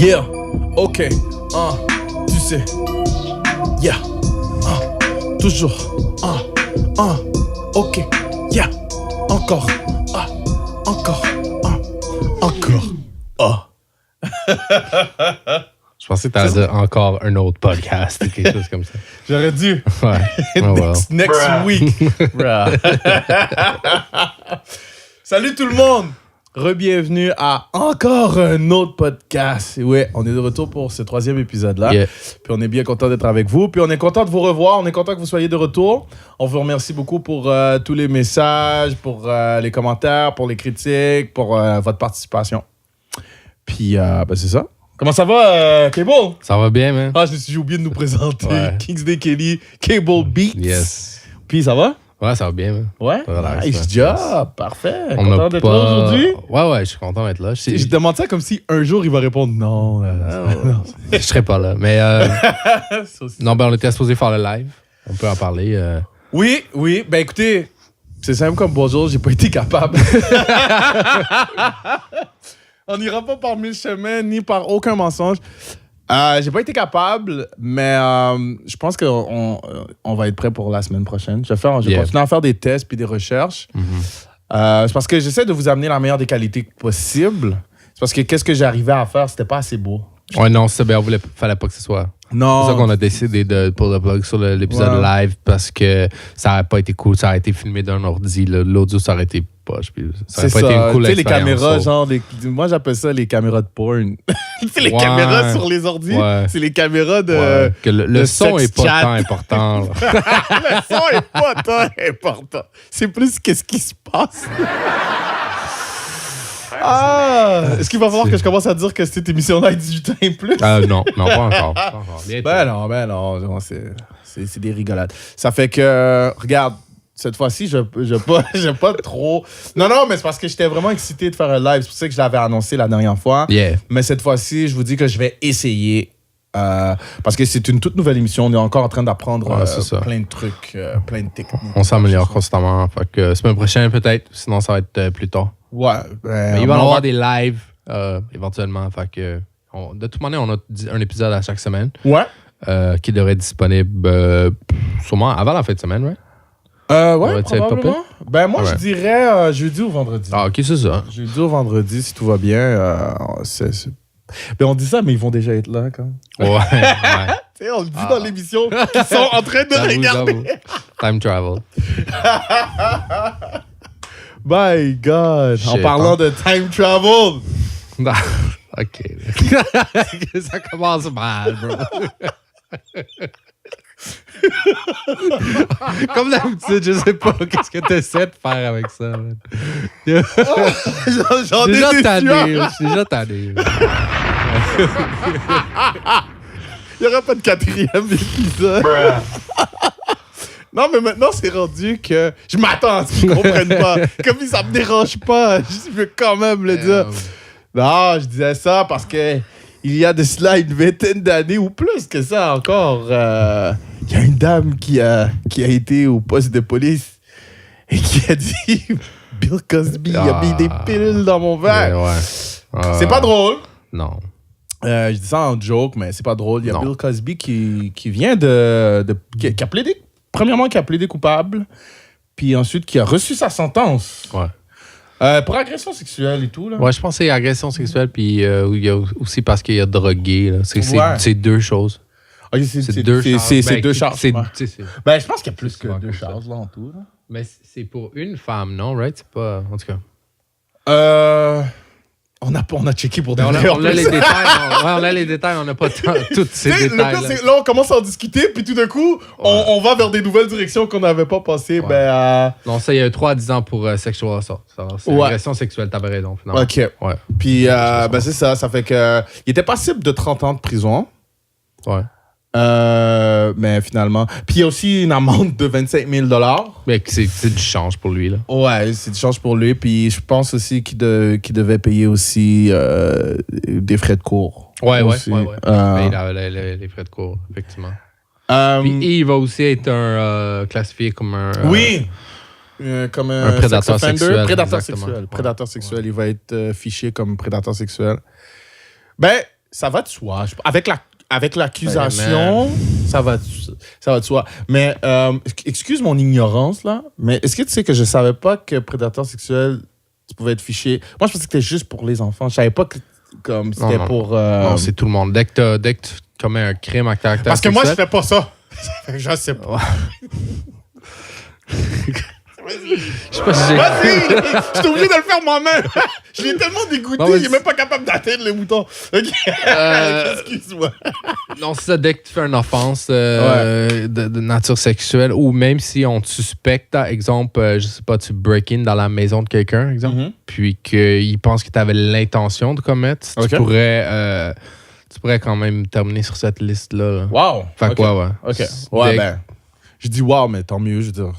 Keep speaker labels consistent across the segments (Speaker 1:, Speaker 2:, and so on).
Speaker 1: Yeah, ok, tu sais. Yeah, toujours. Ok, yeah, encore. Encore.
Speaker 2: Je pensais que t'allais dire encore un autre podcast ou quelque chose comme ça.
Speaker 1: J'aurais dû.
Speaker 2: Ouais. Oh well.
Speaker 1: Next week. Salut tout le monde. Re-bienvenue à encore un autre podcast. Et ouais, on est de retour pour ce 3e épisode-là.
Speaker 2: Yeah.
Speaker 1: Puis on est bien content d'être avec vous. Puis on est content de vous revoir. On est content que vous soyez de retour. On vous remercie beaucoup pour tous les messages, pour les commentaires, pour les critiques, pour votre participation. Puis c'est ça. Comment ça va, Cable?
Speaker 2: Ça va bien, man?
Speaker 1: J'ai oublié de nous présenter.
Speaker 2: Ouais.
Speaker 1: Kingsday Kelly, Cable Beats.
Speaker 2: Yes.
Speaker 1: Puis ça va?
Speaker 2: Ouais, ça va bien, man.
Speaker 1: Ouais?
Speaker 2: Relax,
Speaker 1: Nice
Speaker 2: ouais.
Speaker 1: job, parfait.
Speaker 2: On
Speaker 1: Content
Speaker 2: n'a
Speaker 1: d'être
Speaker 2: pas...
Speaker 1: là aujourd'hui?
Speaker 2: Ouais, je suis content d'être là.
Speaker 1: Je demande ça comme si un jour il va répondre non.
Speaker 2: Je serais pas là. Mais
Speaker 1: Ça aussi.
Speaker 2: non, on était supposé faire le live. On peut en parler.
Speaker 1: Oui. Ben écoutez, c'est simple comme bonjour, j'ai pas été capable. On n'ira pas par 1000 chemins ni par aucun mensonge. J'ai pas été capable, mais je pense qu'on va être prêt pour la semaine prochaine. Je vais continuer à faire des tests puis des recherches. C'est parce que j'essaie de vous amener la meilleure des qualités possible. C'est parce que qu'est-ce que j'arrivais à faire, c'était pas assez beau.
Speaker 2: Ouais, non, c'est bien. Fallait pas que ce soit.
Speaker 1: Non.
Speaker 2: C'est pour ça qu'on a décidé de pull the plug sur l'épisode live parce que ça aurait pas été cool. Ça aurait été filmé d'un ordi. L'audio, ça aurait été poche. Ça aurait
Speaker 1: C'est
Speaker 2: pas été une cool
Speaker 1: tu sais, les
Speaker 2: expérience.
Speaker 1: caméras, genre, moi j'appelle ça les caméras de porn. C'est les caméras sur les ordi.
Speaker 2: Ouais.
Speaker 1: C'est les caméras de.
Speaker 2: Ouais, que le
Speaker 1: de
Speaker 2: son est pas
Speaker 1: sex chat.
Speaker 2: tant important. Là.
Speaker 1: Le son est pas tant important. C'est plus qu'est-ce qui se passe. Est-ce qu'il va falloir que je commence à dire que cette émission-là est 18 ans et plus?
Speaker 2: Non, pas encore. Bientôt.
Speaker 1: Ben non, c'est des rigolades. Ça fait que, regarde, cette fois-ci, j'ai pas trop... Non, mais c'est parce que j'étais vraiment excité de faire un live. C'est pour ça que je l'avais annoncé la dernière fois.
Speaker 2: Yeah.
Speaker 1: Mais cette fois-ci, je vous dis que je vais essayer. Parce que c'est une toute nouvelle émission. On est encore en train d'apprendre
Speaker 2: c'est ça.
Speaker 1: plein de trucs, plein de techniques.
Speaker 2: On s'améliore constamment. Fait que semaine prochaine, peut-être. Sinon, ça va être plus tard.
Speaker 1: Ouais.
Speaker 2: Mais il va y avoir des lives éventuellement. Fait que, de toute manière, on a un épisode à chaque semaine.
Speaker 1: Ouais.
Speaker 2: Qui devrait être disponible sûrement avant la fin de semaine, right?
Speaker 1: Ouais, probablement. Ben moi, je dirais jeudi ou vendredi.
Speaker 2: Ah, ok, c'est ça.
Speaker 1: Jeudi ou vendredi, si tout va bien. Ben on dit ça, mais ils vont déjà être là, quand même.
Speaker 2: Ouais.
Speaker 1: Tu sais, on le dit dans l'émission qu'ils sont en train de regarder.
Speaker 2: J'avoue. Time travel.
Speaker 1: My God. En
Speaker 2: Shit,
Speaker 1: parlant de time travel.
Speaker 2: Ok. Ça commence mal, bro. Comme d'habitude, je sais pas qu'est-ce que tu essaies de faire avec ça. Man.
Speaker 1: J'en ai
Speaker 2: Déjà tanné.
Speaker 1: déçu.
Speaker 2: Je suis déjà tanné.
Speaker 1: Il n'y aura pas de 4e épisode. Non, mais maintenant, c'est rendu que je m'attends à ce qu'ils comprennent pas. Comme si ça me dérange pas, je veux quand même le dire. Non, je disais ça parce que il y a de cela une vingtaine d'années ou plus que ça encore. Il y a une dame qui a été au poste de police et qui a dit Bill Cosby a mis des pilules dans mon verre.
Speaker 2: Ouais.
Speaker 1: C'est pas drôle.
Speaker 2: Non.
Speaker 1: Je dis ça en joke, mais c'est pas drôle. Il y a
Speaker 2: Non.
Speaker 1: Bill Cosby qui vient qui a plaidé. Premièrement, qui a plaidé coupable, puis ensuite qui a reçu sa sentence.
Speaker 2: Ouais.
Speaker 1: Pour agression sexuelle et tout. Là.
Speaker 2: Ouais, je pense que c'est agression sexuelle, puis il y a aussi parce qu'il y a drogué. Là. C'est deux choses.
Speaker 1: Ok, c'est deux charges. Ouais. Ben, je pense qu'il y a plus que deux charges là en tout. Là.
Speaker 2: Mais c'est pour une femme, non? Right? C'est pas... En tout cas.
Speaker 1: On a checké pour des
Speaker 2: On a les détails. On a les détails. On n'a pas tous ces détails.
Speaker 1: Le pire, c'est là, on commence à en discuter, puis tout d'un coup, on va vers des nouvelles directions qu'on n'avait pas pensé. Ouais.
Speaker 2: Non, ça, il y a 3 à 10 ans pour sexual assault. C'est agression sexuelle, t'avais raison, finalement.
Speaker 1: OK.
Speaker 2: Ouais.
Speaker 1: Puis, c'est ça. Ça fait que... Il était passible de 30 ans de prison.
Speaker 2: Ouais.
Speaker 1: Mais finalement... Puis, il y a aussi une amende de 25 000 $.
Speaker 2: Mais c'est du change pour lui, là.
Speaker 1: Ouais, c'est du change pour lui. Puis, je pense aussi qu'il devait payer aussi des frais de cour.
Speaker 2: Ouais.
Speaker 1: Aussi.
Speaker 2: Il les frais de cour, effectivement. Puis, il va aussi être classifié comme un...
Speaker 1: Oui! Comme un
Speaker 2: prédateur sexuel.
Speaker 1: Prédateur sexuel. Prédateur sexuel. Il va être fiché comme prédateur sexuel. Ben, ça va de soi. Avec l'accusation, ça va de soi. Mais, excuse mon ignorance, là, mais est-ce que tu sais que je savais pas que prédateur sexuel, tu pouvais être fiché? Moi, je pensais que c'était juste pour les enfants. Je savais pas que c'était pour...
Speaker 2: Non, c'est tout le monde. Dès que tu commets un crime à caractère
Speaker 1: Parce que
Speaker 2: sexuel,
Speaker 1: moi, je fais pas ça. Je sais pas.
Speaker 2: Je sais pas si j'ai...
Speaker 1: Vas-y! Je suis obligé de le faire moi-même! Je l'ai tellement dégoûté,
Speaker 2: Non, mais
Speaker 1: il est même pas capable d'atteindre les boutons. OK. Excuse-moi.
Speaker 2: Non, c'est ça, dès que tu fais une offense de nature sexuelle, ou même si on te suspecte, exemple, je sais pas, tu break-in dans la maison de quelqu'un, exemple, puis qu'il pense que tu avais l'intention de commettre, tu pourrais quand même terminer sur cette liste-là. Là.
Speaker 1: Wow!
Speaker 2: Fait quoi, ouais.
Speaker 1: OK. Ouais, ben... Je dis wow, mais tant mieux, je veux dire.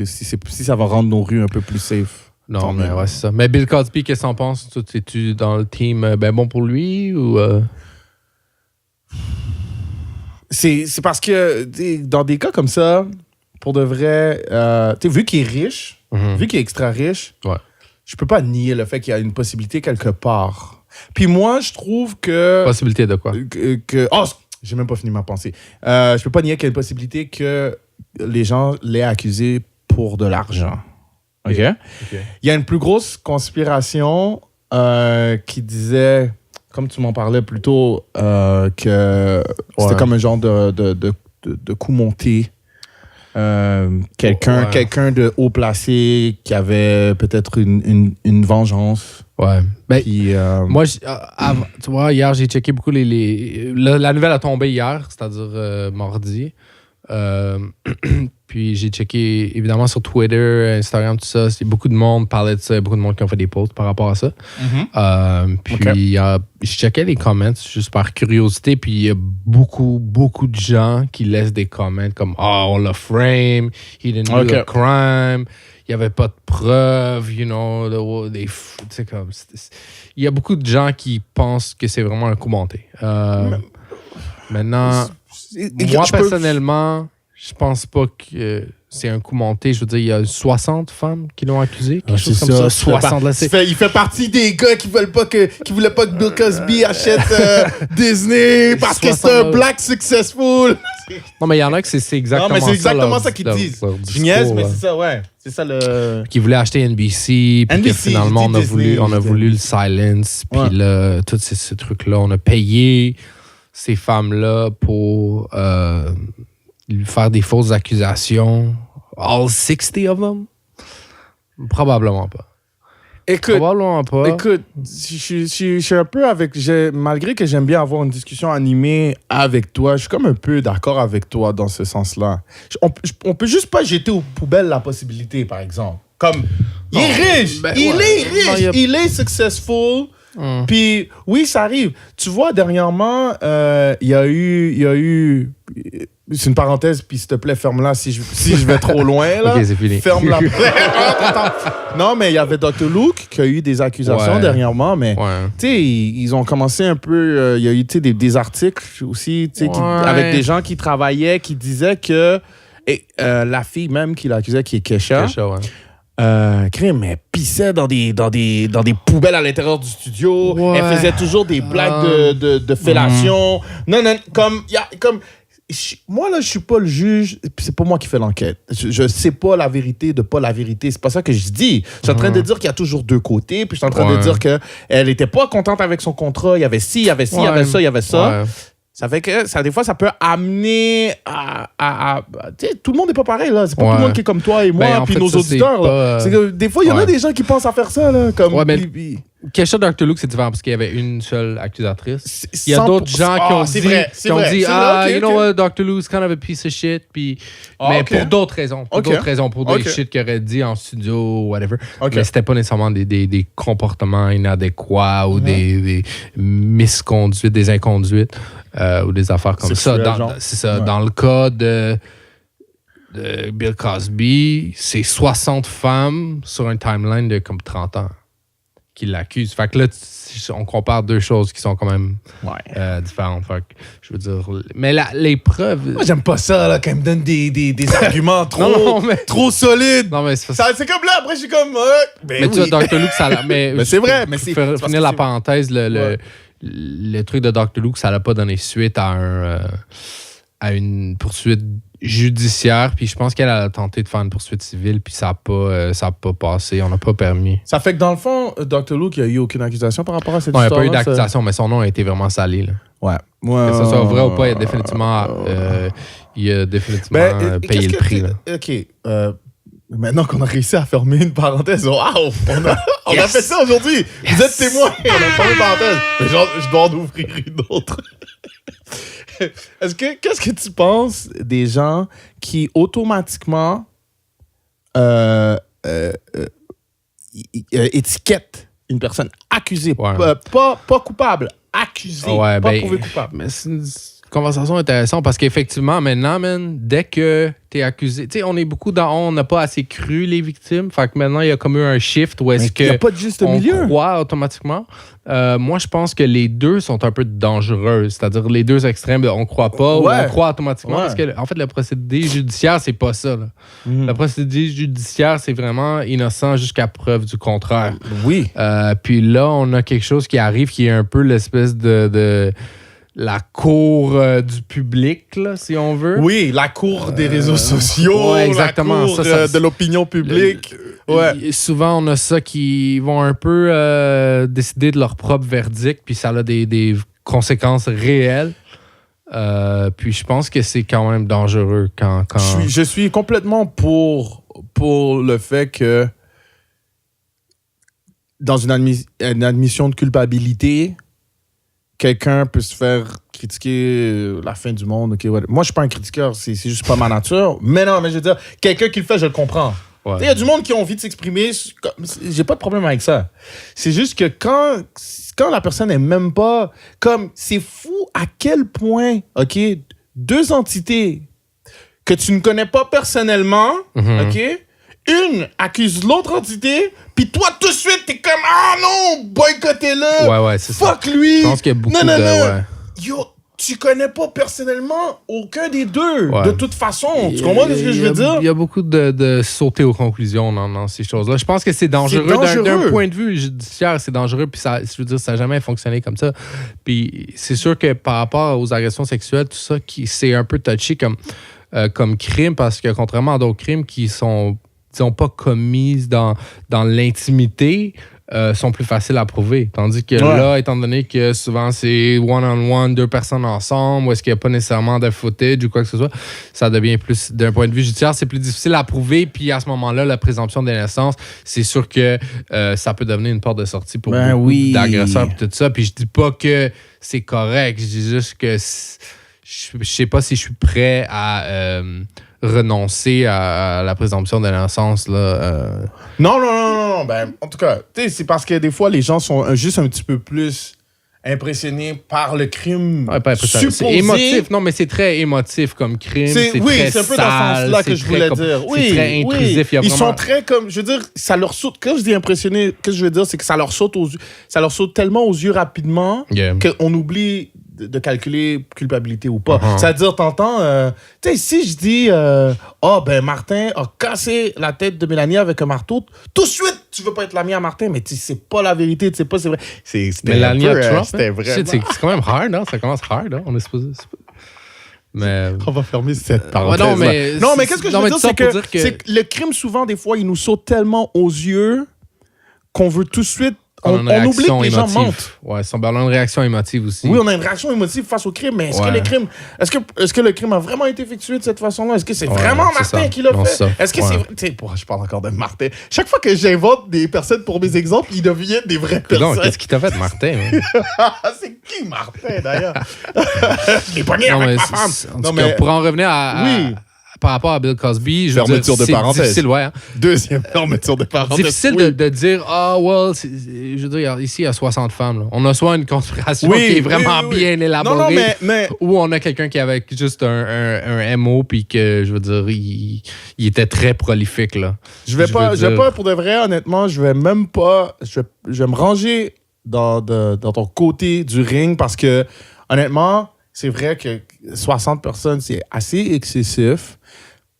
Speaker 1: Si ça va rendre nos rues un peu plus safe.
Speaker 2: Non, mais ouais, c'est ça. Mais Bill Cosby, qu'est-ce que t'en penses? Es-tu dans le team ben bon pour lui ou...
Speaker 1: C'est parce que dans des cas comme ça, pour de vrai, vu qu'il est riche, vu qu'il est extra riche, je peux pas nier le fait qu'il y a une possibilité quelque part. Puis moi, je trouve que...
Speaker 2: Possibilité de quoi?
Speaker 1: J'ai même pas fini ma pensée. Je peux pas nier qu'il y a une possibilité que les gens l'aient accusé pour de l'argent. OK? Il y a une plus grosse conspiration qui disait, comme tu m'en parlais plus tôt, que c'était comme un genre de coup monté. Quelqu'un de haut placé qui avait peut-être une vengeance.
Speaker 2: Ouais. Ben,
Speaker 1: puis,
Speaker 2: moi, tu vois, hier, j'ai checké beaucoup la nouvelle a tombé hier, c'est-à-dire mardi. Puis j'ai checké, évidemment, sur Twitter, Instagram, tout ça. Beaucoup de monde parlait de ça. Il y a beaucoup de monde qui ont fait des posts par rapport à ça. Puis je checkais les comments juste par curiosité. Puis il y a beaucoup, beaucoup de gens qui laissent des comments comme « Oh, on l'a frame. He didn't do the crime. » Il n'y avait pas de preuves, you know. Il y a beaucoup de gens qui pensent que c'est vraiment un coup monté. Maintenant, moi, personnellement, je pense pas que c'est un coup monté. Je veux dire, il y a 60 femmes qui l'ont accusé. Quelque chose comme ça. 60, là,
Speaker 1: il fait partie des gars qui voulaient pas que Bill Cosby achète Disney parce que c'est un black successful.
Speaker 2: Non, mais il y en a que c'est exactement ça.
Speaker 1: Non, mais c'est exactement ça qu'ils disent. Je niaise, mais c'est ça, ouais. C'est ça le...
Speaker 2: Qui voulait acheter NBC, puis que finalement, on a voulu le silence, puis là, tous ces trucs-là. On a payé ces femmes-là pour lui faire des fausses accusations. All 60 of them? Probablement pas. Probablement pas.
Speaker 1: Écoute, je suis un peu avec... Malgré que j'aime bien avoir une discussion animée avec toi, je suis comme un peu d'accord avec toi dans ce sens-là. On peut juste pas jeter aux poubelles la possibilité, par exemple. Comme, il est riche! Il est successful. Puis, oui, ça arrive. Tu vois, dernièrement, il y a eu... C'est une parenthèse, puis s'il te plaît, ferme-la si je vais trop loin. Là.
Speaker 2: OK, c'est fini.
Speaker 1: Ferme-la. Non, mais il y avait Dr. Luke qui a eu des accusations dernièrement, mais tu sais, ils ont commencé un peu... Il y a eu des articles aussi, avec des gens qui travaillaient, qui disaient que... Et la fille même qui l'accusait, qui est Kesha, crime, elle pissait dans des poubelles à l'intérieur du studio. Elle faisait toujours des blagues de fellation. Non, comme moi, là, je suis pas le juge. C'est pas moi qui fais l'enquête. Je sais pas la vérité de pas la vérité. C'est pas ça que je dis. Je suis en train de dire qu'il y a toujours deux côtés. Puis je suis en train de dire qu'elle était pas contente avec son contrat. Il y avait ci, il y avait ci, il y avait ça, il y avait ça. Ça fait que des fois, ça peut amener à tout le monde n'est pas pareil, là. C'est pas tout le monde qui est comme toi et moi, puis nos auditeurs. Là. C'est que des fois, il y en a des gens qui pensent à faire ça, là. Comme,
Speaker 2: Kesha Dr. Luke, c'est différent parce qu'il y avait une seule accusatrice. Il y a d'autres gens qui ont dit, you know what, Dr. Luke's kind of a piece of shit. Puis, mais pour d'autres raisons. Pour des shit qu'il aurait dit en studio, whatever. Mais c'était pas nécessairement des comportements inadéquats ou des misconduites, des inconduites ou des affaires comme ça. C'est ça. Dans le cas de Bill Cosby, c'est 60 femmes sur un timeline de comme 30 ans qui l'accusent. Fait que là, on compare deux choses qui sont quand même différentes. Fait que, je veux dire... Mais les preuves...
Speaker 1: Moi, j'aime pas ça, là, quand ils me donnent des arguments trop solides.
Speaker 2: Non, mais
Speaker 1: c'est comme là, après, je suis comme...
Speaker 2: mais tu vois, Dr. Luke, ça... Mais
Speaker 1: c'est vrai, mais c'est...
Speaker 2: Pour finir la parenthèse, le truc de Dr. Luke, ça l'a pas donné suite à une poursuite judiciaire, puis je pense qu'elle a tenté de faire une poursuite civile, puis ça a pas passé, on n'a pas permis.
Speaker 1: Ça fait que dans le fond, Dr. Luke, il n'y a eu aucune accusation par rapport à cette histoire.
Speaker 2: Non, il n'y a pas eu d'accusation, mais son nom a été vraiment salé. Là.
Speaker 1: Ouais.
Speaker 2: Que ce soit vrai ou pas, il a définitivement payé le prix. Là.
Speaker 1: OK. Maintenant qu'on a réussi à fermer une parenthèse, wow! On a fait ça aujourd'hui! Yes. Vous êtes témoins! On a fermé une parenthèse. Mais je dois en ouvrir une autre. Qu'est-ce que tu penses des gens qui automatiquement étiquettent une personne accusée, pas coupable, accusée, pas prouvée coupable?
Speaker 2: Mais c'est une conversation intéressante parce qu'effectivement, maintenant, dès que t'es accusé, tu sais, on n'a pas assez cru les victimes, fait que maintenant, il y a comme eu un shift où est-ce que
Speaker 1: il n'y a pas de juste milieu.
Speaker 2: On croit automatiquement. Moi, je pense que les deux sont un peu dangereux, c'est-à-dire les deux extrêmes, on croit pas ou on croit automatiquement, parce que, en fait, le procédé judiciaire, c'est pas ça. Là. Le procédé judiciaire, c'est vraiment innocent jusqu'à preuve du contraire.
Speaker 1: Oui.
Speaker 2: Puis là, on a quelque chose qui arrive qui est un peu l'espèce de la cour du public, là, si on veut.
Speaker 1: Oui, la cour des réseaux sociaux,
Speaker 2: exactement.
Speaker 1: La cour de l'opinion publique.
Speaker 2: Souvent, on a ça qui vont un peu décider de leur propre verdict, puis ça a des conséquences réelles. Puis je pense que c'est quand même dangereux quand...
Speaker 1: Je suis complètement pour le fait que dans une admission de culpabilité, quelqu'un peut se faire critiquer la fin du monde. Okay, ouais. Moi, je suis pas un critiqueur, c'est juste pas ma nature. Mais non, mais je veux dire, quelqu'un qui le fait, je le comprends. Il y a du monde qui a envie de s'exprimer. J'ai pas de problème avec ça. C'est juste que quand la personne est même pas... Comme, c'est fou à quel point, OK, deux entités que tu ne connais pas personnellement, OK, une accuse l'autre entité, puis toi, tout de suite, t'es comme « Ah non, boycottez-le!
Speaker 2: Ouais, c'est
Speaker 1: Fuck lui! »
Speaker 2: Je pense qu'il y a beaucoup
Speaker 1: non.
Speaker 2: Ouais.
Speaker 1: Yo, tu connais pas personnellement aucun des deux, de toute façon. Tu comprends ce que je veux dire?
Speaker 2: Il y a beaucoup de sauter aux conclusions dans ces choses-là. Je pense que c'est dangereux. D'un point de vue judiciaire, c'est dangereux, puis ça, je veux dire, ça n'a jamais fonctionné comme ça. Puis c'est sûr que par rapport aux agressions sexuelles, tout ça, c'est un peu touché comme crime, parce que contrairement à d'autres crimes qui sont... disons pas commises dans l'intimité, sont plus faciles à prouver. Tandis que là, étant donné que souvent c'est one-on-one, deux personnes ensemble, ou est-ce qu'il n'y a pas nécessairement de footage ou quoi que ce soit, ça devient plus, d'un point de vue judiciaire, c'est plus difficile à prouver. Puis à ce moment-là, la présomption d'innocence, c'est sûr que ça peut devenir une porte de sortie pour beaucoup d'agresseurs et tout ça. Puis je dis pas que c'est correct, je dis juste que je sais pas si je suis prêt à... renoncer à la présomption d'innocence, là.
Speaker 1: Non. Ben, en tout cas, c'est parce que des fois, les gens sont juste un petit peu plus impressionnés par le crime supposé.
Speaker 2: C'est émotif. Non, mais c'est très émotif comme crime. C'est très
Speaker 1: c'est un peu dans ce sens-là que je voulais dire.
Speaker 2: C'est très intrusif.
Speaker 1: Ils sont très comme... Je veux dire, ça leur saute... Quand je dis impressionné, ce que je veux dire, c'est que ça leur saute tellement aux yeux rapidement qu'on oublie de calculer culpabilité ou pas. C'est-à-dire, t'entends... tu sais, si je dis... Martin a cassé la tête de Mélanie avec un marteau, tout de suite, tu veux pas être l'ami à Martin, mais c'est pas la vérité, tu sais pas, c'est vrai.
Speaker 2: Mélanie à Trump,
Speaker 1: c'était vrai.
Speaker 2: C'est quand même hard, hein? Ça commence hard, hein? On est supposé... Mais...
Speaker 1: On va fermer cette parenthèse. Non, mais qu'est-ce que je veux dire, c'est que le crime, souvent, des fois, il nous saute tellement aux yeux qu'on veut tout de suite... On oublie que les gens mentent.
Speaker 2: Ouais, on a une réaction émotive aussi.
Speaker 1: Oui, on a une réaction émotive face au crime, mais est-ce que le crime a vraiment été effectué de cette façon-là? Est-ce que c'est vraiment Martin qui l'a fait? Est-ce que c'est... Je parle encore de Martin. Chaque fois que j'invente des personnes pour mes exemples, ils deviennent des vraies personnes.
Speaker 2: Qu'est-ce qu'il t'a fait, Martin?
Speaker 1: C'est qui, Martin, d'ailleurs? Je l'ai pogné avec ma femme.
Speaker 2: Pour en revenir à...
Speaker 1: Oui.
Speaker 2: Par rapport à Bill Cosby,
Speaker 1: fermeture de parenthèse.
Speaker 2: Difficile, ouais. Hein.
Speaker 1: Deuxième fermeture de parenthèse.
Speaker 2: Difficile de dire, je veux dire, ici, il y a 60 femmes. Là. On a soit une conspiration qui est vraiment bien élaborée, ou on a quelqu'un qui avait juste un MO, puis que, je veux dire, il était très prolifique. Là.
Speaker 1: Je vais pas, pour de vrai, honnêtement, je vais même pas, je vais me ranger dans ton côté du ring, parce que, honnêtement, c'est vrai que 60 personnes, c'est assez excessif.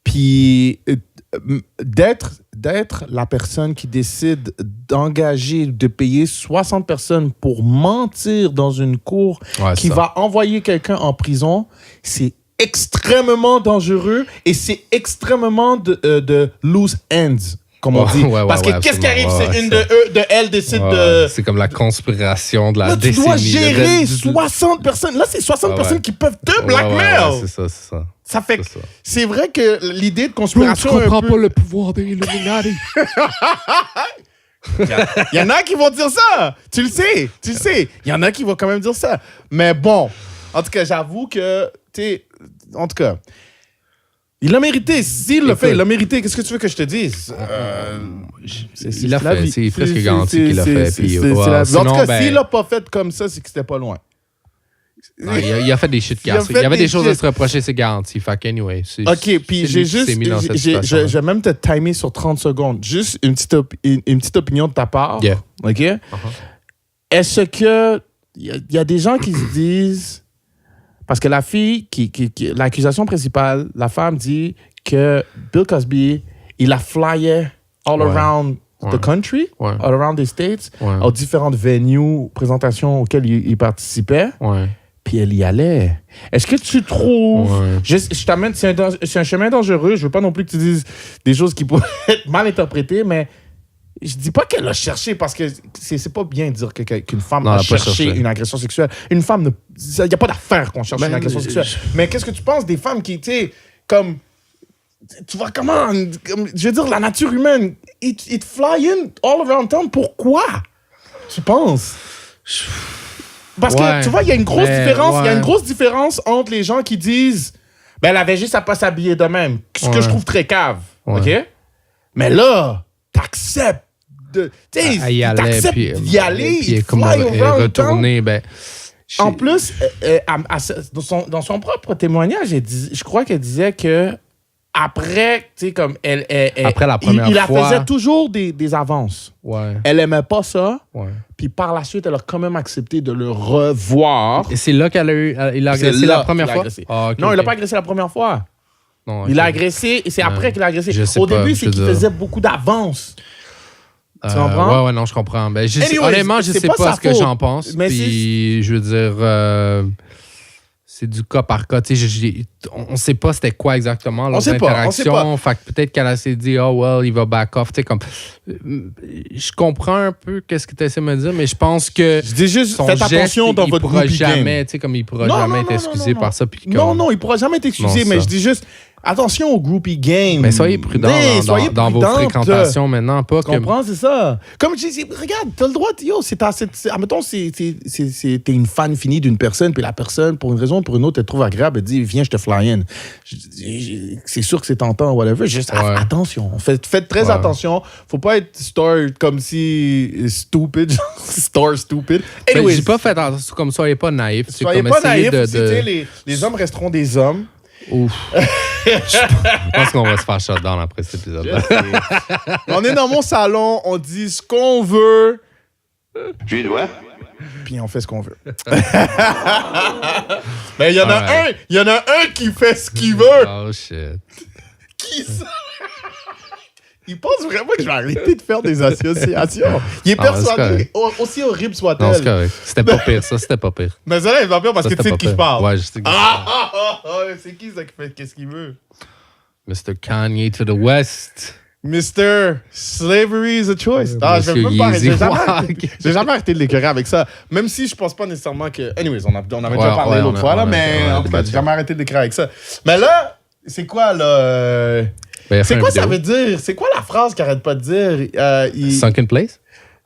Speaker 1: Puis d'être d'être la personne qui décide d'engager, de payer 60 personnes pour mentir dans une cour, qui va envoyer quelqu'un en prison, c'est extrêmement dangereux et c'est extrêmement de loose ends. Comme on dit. Parce que qu'est-ce qui arrive? C'est une de elles décide de...
Speaker 2: C'est comme la conspiration de la décennie.
Speaker 1: Tu dois gérer 60 personnes. Là, c'est 60 personnes qui peuvent te blackmail.
Speaker 2: C'est ça.
Speaker 1: Ça fait que c'est vrai que l'idée de conspiration...
Speaker 2: Tu comprends pas le pouvoir des Illuminati.
Speaker 1: Il y en a qui vont dire ça. Tu le sais. Il y en a qui vont quand même dire ça. Mais bon, en tout cas, j'avoue que... En tout cas... Il l'a mérité. S'il le fait, il l'a mérité. Qu'est-ce que tu veux que je te dise?
Speaker 2: Il l'a fait. C'est presque garanti qu'il l'a fait.
Speaker 1: En tout cas, s'il l'a pas fait comme ça, c'est que c'était pas loin.
Speaker 2: Non, il a fait des shit cassés. Il y avait des choses à se reprocher, c'est garanti. Fait qu'anyway.
Speaker 1: OK, puis je vais même te timer sur 30 secondes. Juste une petite opinion de ta part.
Speaker 2: Yeah.
Speaker 1: OK? Est-ce que... Il y a des gens qui se disent... Parce que la fille, l'accusation principale, la femme dit que Bill Cosby, il a flyé all around the country, all around the states, aux différentes venues, présentations auxquelles il participait. Puis elle y allait. Est-ce que tu trouves... Je t'amène, c'est un chemin dangereux. Je veux pas non plus que tu dises des choses qui pourraient être mal interprétées, mais je dis pas qu'elle a cherché parce que c'est pas bien de dire qu'une femme a cherché une agression sexuelle. Une femme, il n'y a pas d'affaire qu'on cherche une agression sexuelle. Mais qu'est-ce que tu penses des femmes qui, tu sais, comme... Tu vois comment... je veux dire, la nature humaine, it fly in all around town. Pourquoi? Tu penses? Parce que, tu vois, il y a une grosse différence. Il y a une grosse différence entre les gens qui disent « Ben, elle avait juste à pas s'habiller de même. » Ce que je trouve très cave. OK? Mais là, t'acceptes d'y aller, il fly around town. En plus, dans son propre témoignage, je crois qu'elle disait que après, tu sais, comme
Speaker 2: après la première fois,
Speaker 1: elle faisait toujours des avances. Elle aimait pas ça. Puis par la suite, elle a quand même accepté de le revoir.
Speaker 2: Et c'est là il a agressé la première fois?
Speaker 1: Non, il l'a pas agressé la première fois.
Speaker 2: Non,
Speaker 1: il l'a agressé et c'est après qu'il a agressé. Au début, c'est qu'il faisait beaucoup d'avances. Tu comprends?
Speaker 2: Ouais, non, je comprends. Ben, honnêtement, je sais pas ce que j'en pense. Puis, je veux dire, c'est du cas par cas. On sait pas c'était quoi exactement leurs interactions. Fait que peut-être qu'elle s'est dit, oh, well, il va back off. Comme, je comprends un peu qu'est-ce que tu essaies de me dire, mais je pense que. Je
Speaker 1: dis juste, faites attention dans votre groupie
Speaker 2: game. Comme il pourra jamais être excusé par ça.
Speaker 1: Non, il pourra jamais être excusé, mais je dis juste. Attention au groupie game.
Speaker 2: Mais soyez prudents dans vos fréquentations maintenant. Pas
Speaker 1: tu comprends, c'est ça. Comme je dis, regarde, t'as le droit, admettons, t'es une fan finie d'une personne, puis la personne, pour une raison ou pour une autre, elle te trouve agréable, elle dit, viens, je te fly in. C'est sûr que c'est tentant, whatever. Juste attention. Faites très attention. Faut pas être comme si stupid. Stupid.
Speaker 2: Anyway, je dis pas fait attention comme ça, soyez pas naïf.
Speaker 1: Soyez pas naïf. Les hommes resteront des hommes.
Speaker 2: Ouf. Je pense qu'on va se faire shutdown après cet épisode.
Speaker 1: On est dans mon salon, on dit ce qu'on veut.
Speaker 3: J'ai droit.
Speaker 1: Puis on fait ce qu'on veut. Mais il y en a un qui fait ce qu'il veut.
Speaker 2: Oh shit.
Speaker 1: Qui ça? Il pense vraiment que je vais arrêter de faire des associations. Il est persuadé, aussi horrible soit-elle.
Speaker 2: Non, c'est correct. C'était pas pire, ça, c'était pas pire.
Speaker 1: Mais ça, il va pire parce que tu sais de qui je parle.
Speaker 2: Ouais, je sais de qui je parle.
Speaker 1: C'est qui ça qui fait qu'est-ce qu'il veut?
Speaker 2: Mr. Kanye to the West.
Speaker 1: Mr. Slavery is a choice. Je vais même pas j'ai jamais arrêté de l'écœurer avec ça. Même si je pense pas nécessairement que... Anyways, on avait déjà parlé l'autre fois, là, mais en tout cas, j'ai jamais arrêté de l'écœurer avec ça. Mais là, c'est quoi, là... C'est quoi ça veut dire? C'est quoi la phrase qu'il arrête pas de dire?
Speaker 2: Sunken place?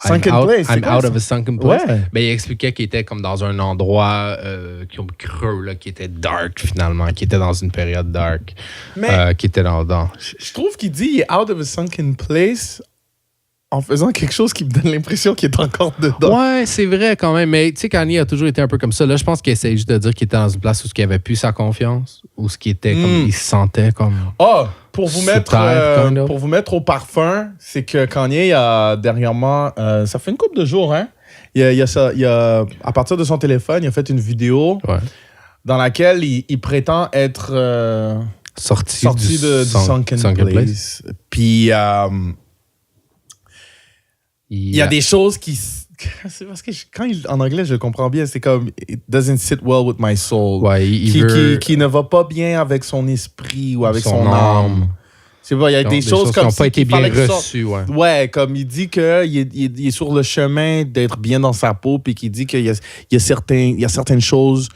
Speaker 1: Sunken place.
Speaker 2: I'm out of a sunken place. Ouais. Ben, il expliquait qu'il était comme dans un endroit creux, là, qui était dark finalement, qui était dans une période dark. Mais qui était dans.
Speaker 1: Je trouve qu'il dit il est out of a sunken place en faisant quelque chose qui me donne l'impression qu'il est encore dedans.
Speaker 2: Ouais, c'est vrai quand même. Mais tu sais, Kanye a toujours été un peu comme ça. Là, je pense qu'il essaie juste de dire qu'il était dans une place où il avait plus sa confiance, où ce qui était comme il se sentait comme.
Speaker 1: Pour vous mettre au parfum, c'est que Kanye a dernièrement, ça fait une couple de jours, hein. À partir de son téléphone, il a fait une vidéo dans laquelle il prétend être sorti du Sunken Place. Puis il y a des choses qui... C'est parce que en anglais, je comprends bien, c'est comme « It doesn't sit well with my soul
Speaker 2: ouais, ».
Speaker 1: Qui ne va pas bien avec son esprit ou avec son âme. Tu vois, il y a des choses comme
Speaker 2: qui n'ont pas été bien reçues.
Speaker 1: Ouais, comme il dit qu'il est sur le chemin d'être bien dans sa peau, puis qu'il dit qu'il y a certaines choses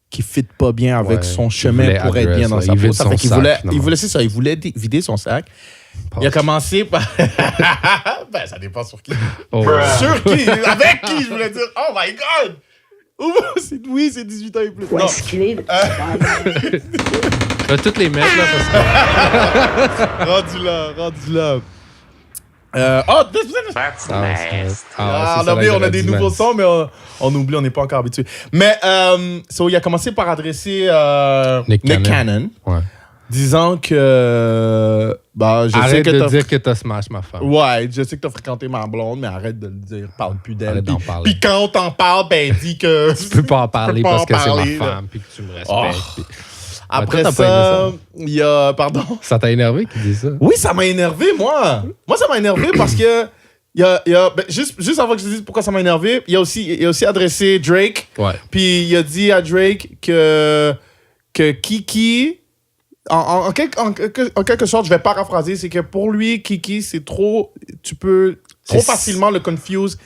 Speaker 1: qui ne fit pas bien avec son chemin pour être bien dans sa peau. Ça fait qu'il voulait vider son sac. Il a commencé par... ben, ça dépend sur qui. Sur qui? Avec qui, je voulais dire. Oh my God! Oui, c'est 18 ans et plus.
Speaker 4: Ouais, je
Speaker 2: vais toutes les mettre, là,
Speaker 1: parce que... rendu là. On a des nouveaux sons, mais on oublie, on n'est pas encore habitué. Mais, il a commencé par adresser Nick Cannon.
Speaker 2: Ouais.
Speaker 1: Disant que...
Speaker 2: arrête de dire que t'as smash ma femme.
Speaker 1: Ouais, je sais que t'as fréquenté ma blonde, mais arrête de le dire. Parle plus d'elle.
Speaker 2: Arrête d'en parler.
Speaker 1: Puis quand on t'en parle, ben dis que...
Speaker 2: Tu peux pas en parler parce que c'est ma femme puis que tu me respectes.
Speaker 1: Après ça, il y a... Pardon?
Speaker 2: Ça t'a énervé qu'il dit ça?
Speaker 1: Oui, ça m'a énervé, moi. Moi, ça m'a énervé parce que... juste avant que je te dise pourquoi ça m'a énervé, il a aussi adressé Drake.
Speaker 2: Ouais.
Speaker 1: Puis il a dit à Drake que Kiki... En quelque sorte, je vais paraphraser, c'est que pour lui, Kiki, c'est trop... Tu peux trop facilement le confuse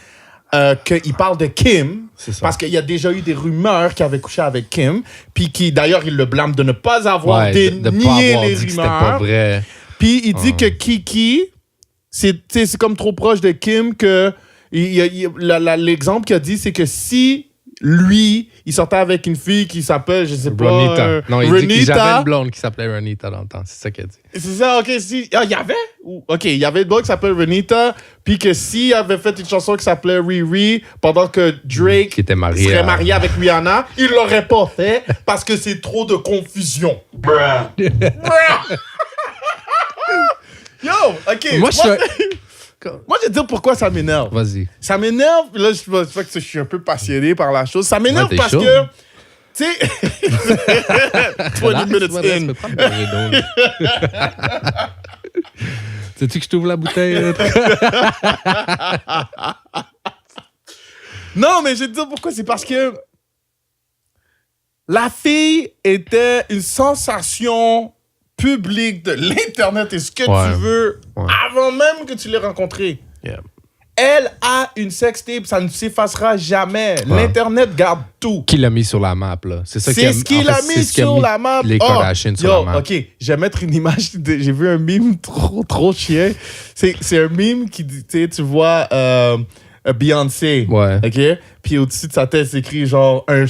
Speaker 1: qu'il parle de Kim. Parce qu'il y a déjà eu des rumeurs qu'il avait couché avec Kim. Puis d'ailleurs, il le blâme de ne pas avoir nié les rumeurs.
Speaker 2: Pas vrai.
Speaker 1: Puis il dit que Kiki, c'est comme trop proche de Kim que... L'exemple qu'il a dit, c'est que si... Lui, il sortait avec une fille qui s'appelle, je sais pas...
Speaker 2: Ronita. Non, il dit qu'il j'avais une blonde qui s'appelait Ronita dans le temps. C'est ça qu'il a dit.
Speaker 1: C'est ça, OK. Il y avait? OK, il y avait une blonde qui s'appelait Ronita, puis que s'il avait fait une chanson qui s'appelait Riri, pendant que Drake
Speaker 2: serait
Speaker 1: marié avec Rihanna, il l'aurait pas fait parce que c'est trop de confusion. Yo, OK. Moi, je vais te dire pourquoi ça m'énerve.
Speaker 2: Vas-y.
Speaker 1: Ça m'énerve, là, je sais que je suis un peu passionné par la chose. Ça m'énerve parce que, tu sais... 20 minutes in.
Speaker 2: Sais-tu que je t'ouvre la bouteille?
Speaker 1: Non, mais je vais te dire pourquoi. C'est parce que la fille était une sensation... public de l'Internet et ce que tu veux avant même que tu l'aies rencontré.
Speaker 2: Yeah.
Speaker 1: Elle a une sextape, ça ne s'effacera jamais. L'Internet garde tout.
Speaker 2: Qui l'a mis sur la map, là. C'est ça
Speaker 1: ce qu'il a mis sur la map.
Speaker 2: Les Kardashians sur la map.
Speaker 1: OK, je vais mettre une image. J'ai vu un meme trop chien. C'est un meme qui dit, tu vois... Beyoncé, OK? Puis au-dessus de sa tête, c'est écrit genre un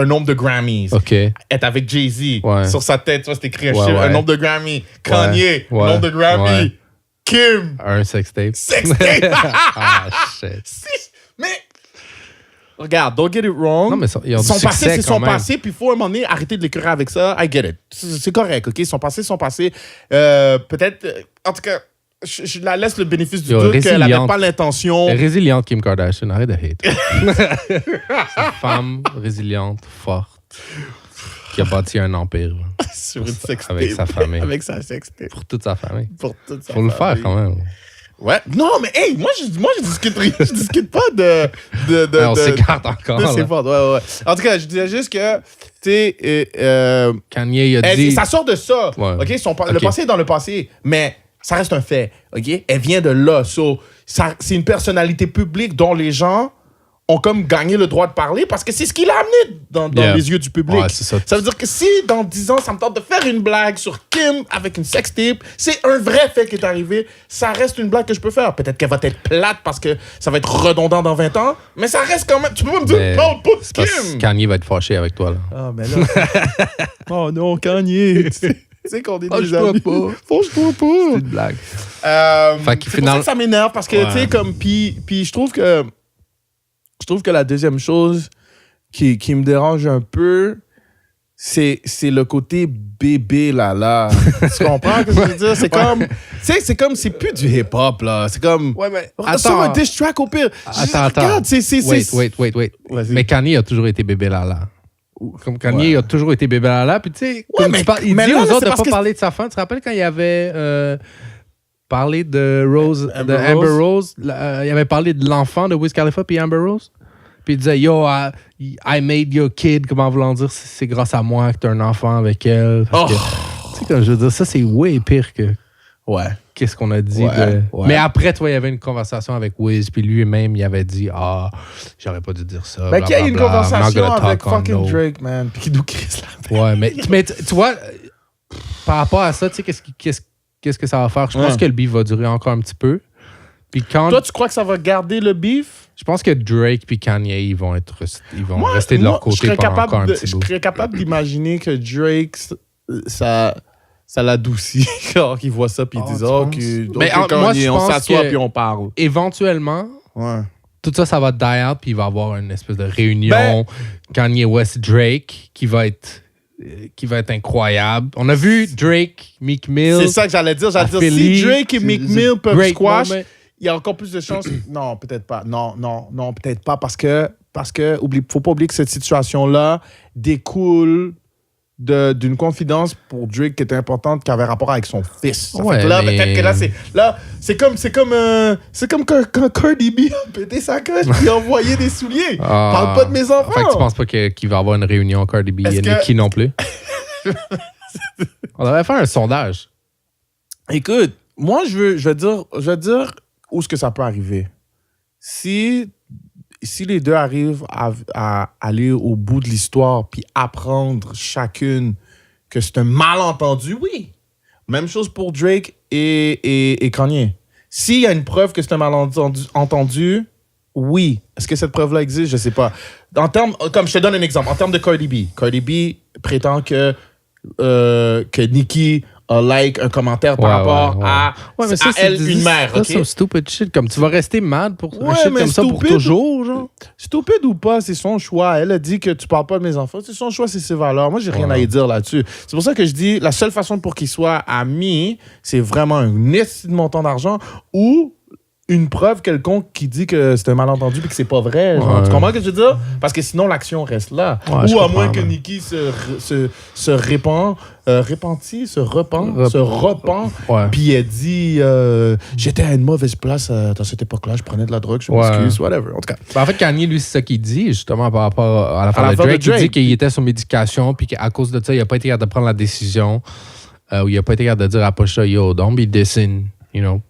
Speaker 1: nombre de Grammys.
Speaker 2: OK.
Speaker 1: Elle est avec Jay-Z. Sur sa tête, tu vois, c'est écrit un chiffre, un nombre de Grammys. Kanye, nombre de Grammys. Kim.
Speaker 2: Un sextape.
Speaker 1: Sextape!
Speaker 2: Ah, shit.
Speaker 1: Mais, regarde, don't get it wrong.
Speaker 2: Non, mais ils ont
Speaker 1: son
Speaker 2: du
Speaker 1: passé, c'est son
Speaker 2: même.
Speaker 1: passé, puis il faut à un moment donné arrêter de l'écœurer avec ça. I get it. C'est correct, OK? Son passé. Peut-être, en tout cas, je la laisse le bénéfice du doute qu'elle n'avait pas l'intention.
Speaker 2: Résiliente, Kim Kardashian. Arrête de hate. C'est une femme résiliente, forte, qui a bâti un empire.
Speaker 1: Sur une sextape.
Speaker 2: Avec sa famille.
Speaker 1: Avec sa sextape.
Speaker 2: Pour toute sa famille.
Speaker 1: Faut
Speaker 2: le faire quand même.
Speaker 1: Ouais. Non, mais hey, moi je discute pas de
Speaker 2: on s'écarte encore.
Speaker 1: Ouais. En tout cas, je disais juste que, tu sais...
Speaker 2: Kanye a dit...
Speaker 1: Ça sort de ça.
Speaker 2: Ouais.
Speaker 1: OK? Le passé est dans le passé, mais... Ça reste un fait, OK? Elle vient de là. C'est une personnalité publique dont les gens ont comme gagné le droit de parler parce que c'est ce qui l'a amené dans les yeux du public.
Speaker 2: Ouais, c'est ça.
Speaker 1: Ça veut dire que si, dans 10 ans, ça me tente de faire une blague sur Kim avec une sextape, c'est un vrai fait qui est arrivé, ça reste une blague que je peux faire. Peut-être qu'elle va être plate parce que ça va être redondant dans 20 ans, mais ça reste quand même... Tu peux pas me dire, parle pas de Kim!
Speaker 2: Kanye va être fâché avec toi, là.
Speaker 1: Ah, mais là... Oh non, Kanye! Tu sais qu'on est des amis. Fâche-toi pas.
Speaker 2: C'est une blague.
Speaker 1: C'est pour ça que ça m'énerve parce que, tu sais, comme... Puis je trouve que la deuxième chose qui me dérange un peu, c'est le côté bébé là. Tu comprends ce que je veux dire? C'est comme... Tu sais, c'est comme... C'est plus du hip-hop, là. C'est comme...
Speaker 2: Ouais, mais...
Speaker 1: Attends. Un diss track au pire.
Speaker 2: Attends.
Speaker 1: Regarde,
Speaker 2: Wait. Mais Kanye a toujours été bébé là. Comme Kanye a toujours été bébé là, puis tu sais, il dit aux autres de pas parler de sa femme. Tu te rappelles quand il y avait parlé de Amber Rose. Il avait parlé de l'enfant de Wiz Khalifa puis Amber Rose. Puis il disait, yo, I made your kid. Comment voulant dire, c'est grâce à moi que t'as un enfant avec elle. Parce que, tu sais, comme je veux dire, ça, c'est way pire que.
Speaker 1: Ouais.
Speaker 2: Qu'est-ce qu'on a dit.
Speaker 1: Ouais.
Speaker 2: Mais après, toi, il y avait une conversation avec Wiz, puis lui-même, il avait dit, j'aurais pas dû dire ça.
Speaker 1: Mais qu'il y a une conversation avec fucking Drake, man. Puis qu'il nous crisse la
Speaker 2: Ouais, mais tu vois, par rapport à ça, tu sais, qu'est-ce que ça va faire? Je pense que le beef va durer encore un petit peu. Puis
Speaker 1: toi, tu crois que ça va garder le beef?
Speaker 2: Je pense que Drake puis Kanye, ils vont rester de leur côté pendant encore un petit bout.
Speaker 1: Je serais capable d'imaginer que Drake, ça l'adoucit quand il voit ça puis il dit on s'assoit puis on parle.
Speaker 2: Éventuellement, tout ça va die out puis il va y avoir une espèce de réunion Kanye West Drake qui va être incroyable. On a vu Drake, Meek Mill.
Speaker 1: C'est ça que j'allais dire. Si Drake et Meek Mill peuvent squash, il y a encore plus de chances. Non, peut-être pas. Non, peut-être pas parce que faut pas oublier que cette situation-là découle d'une confidence pour Drake qui était importante, qui avait rapport avec son fils. Peut-être que c'est comme quand Cardi B a pété sa coche et a envoyé des souliers. Parle pas de mes enfants.
Speaker 2: Fait que tu penses pas qu'il va y avoir une réunion Cardi B et Nicki non plus? On devrait faire un sondage.
Speaker 1: Écoute, moi, je vais dire où est-ce que ça peut arriver. Si les deux arrivent à aller au bout de l'histoire puis apprendre chacune que c'est un malentendu, oui. Même chose pour Drake et Kanye. S'il y a une preuve que c'est un malentendu, oui. Est-ce que cette preuve-là existe? Je sais pas. Comme je te donne un exemple, en termes de Cardi B prétend que Nicki like un commentaire par rapport à elle, une mère.
Speaker 2: C'est ça, stupid shit. Comme tu vas rester mad pour un shit comme ça pour toujours, genre.
Speaker 1: Stupide ou pas, c'est son choix. Elle a dit que tu parles pas de mes enfants. C'est son choix, c'est ses valeurs. Moi, j'ai rien à y dire là-dessus. C'est pour ça que je dis, la seule façon pour qu'ils soient amis, c'est vraiment un estime montant d'argent ou une preuve quelconque qui dit que c'est un malentendu et que c'est pas vrai. Genre, tu comprends ce que je veux dire? Parce que sinon, l'action reste là. Ou à moins que Nicki se repent, puis elle dit j'étais à une mauvaise place dans cette époque-là, je prenais de la drogue, je m'excuse, whatever. En tout cas.
Speaker 2: En fait, Kanye, lui, c'est ça qu'il dit, justement, par rapport à l'affaire de Drake. Il dit qu'il était sur médication, puis qu'à cause de ça, il n'a pas été capable de prendre la décision, ou il n'a pas été capable de dire à Pusha, yo, don't be dissing, you know.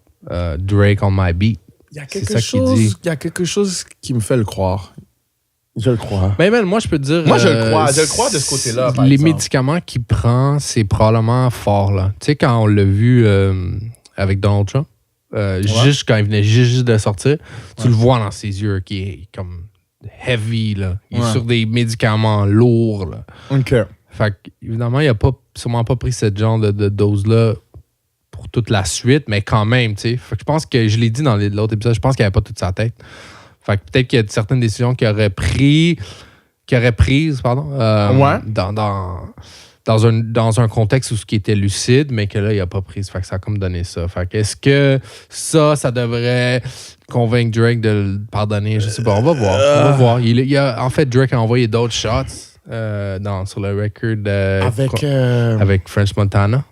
Speaker 2: Drake on my beat.
Speaker 1: Il y a quelque chose qui me fait le croire. Je le crois.
Speaker 2: Mais moi, je peux te dire.
Speaker 1: Moi, je le crois de ce côté-là.
Speaker 2: Les médicaments qu'il prend, c'est probablement fort, là. Tu sais, quand on l'a vu avec Donald Trump, juste quand il venait juste de sortir, tu le vois dans ses yeux qui est comme heavy, là. Il est sur des médicaments lourds, là.
Speaker 1: OK.
Speaker 2: Fait évidemment, il n'a sûrement pas pris ce genre de dose-là pour toute la suite, mais quand même, tu sais. Fait que je pense que, je l'ai dit dans l'autre épisode, je pense qu'il n'avait pas toute sa tête. Fait que peut-être qu'il y a certaines décisions qu'il aurait prises, dans un contexte où ce qui était lucide, mais que là, il n'a pas pris. Fait que ça a comme donné ça. Fait que est-ce que ça devrait convaincre Drake de le pardonner? Je sais pas, on va voir. En fait, Drake a envoyé d'autres shots sur le record avec French Montana.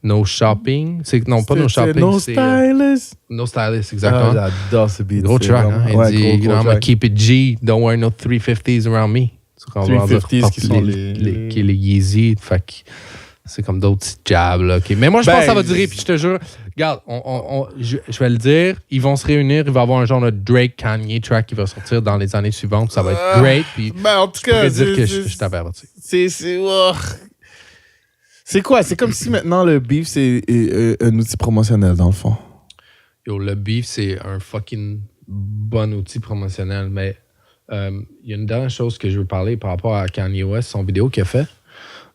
Speaker 2: No Shopping. Pas No Shopping.
Speaker 1: No Stylist.
Speaker 2: No Stylist, exactement.
Speaker 1: J'adore ce beat.
Speaker 2: Gros track, hein? Il dit, I'm gonna keep it G, don't wear no 350s around me.
Speaker 1: 350s qui sont
Speaker 2: les Yeezy. Fait que c'est comme d'autres petits jabs, là. Okay. Mais moi, je pense que ça va durer. Puis je te jure, regarde, je vais le dire, ils vont se réunir, il va y avoir un genre de Drake-Kanye track qui va sortir dans les années suivantes. Ça va être great. Puis
Speaker 1: en tout cas,
Speaker 2: je pourrais dire que je t'avertis.
Speaker 1: C'est quoi? C'est comme si maintenant le beef, c'est un outil promotionnel, dans le fond.
Speaker 2: Yo, le beef, c'est un fucking bon outil promotionnel. Mais il y a une dernière chose que je veux parler par rapport à Kanye West, son vidéo qu'il a fait,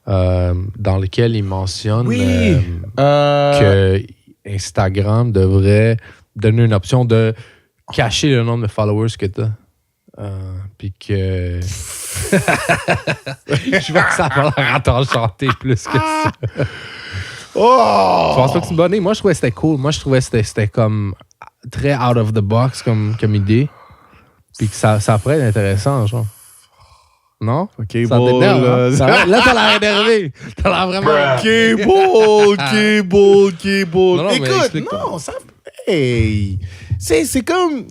Speaker 2: dans lequel il mentionne que Instagram devrait donner une option de cacher le nombre de followers que tu as. Puis que je vois que ça va leur chanter plus que ça. Je pense pas que c'est une bonne idée. Moi, je trouvais que c'était cool. Moi, je trouvais que c'était comme très out of the box comme idée. Puis que ça pourrait être intéressant, genre. Non?
Speaker 1: OK,
Speaker 2: Ça
Speaker 1: bon.
Speaker 2: t'énerve, hein? Là, t'as l'air énervé. T'as l'air vraiment...
Speaker 1: Cable.
Speaker 2: Non, mais
Speaker 1: Écoute,
Speaker 2: explique-toi.
Speaker 1: non, ça... Hey! C'est comme...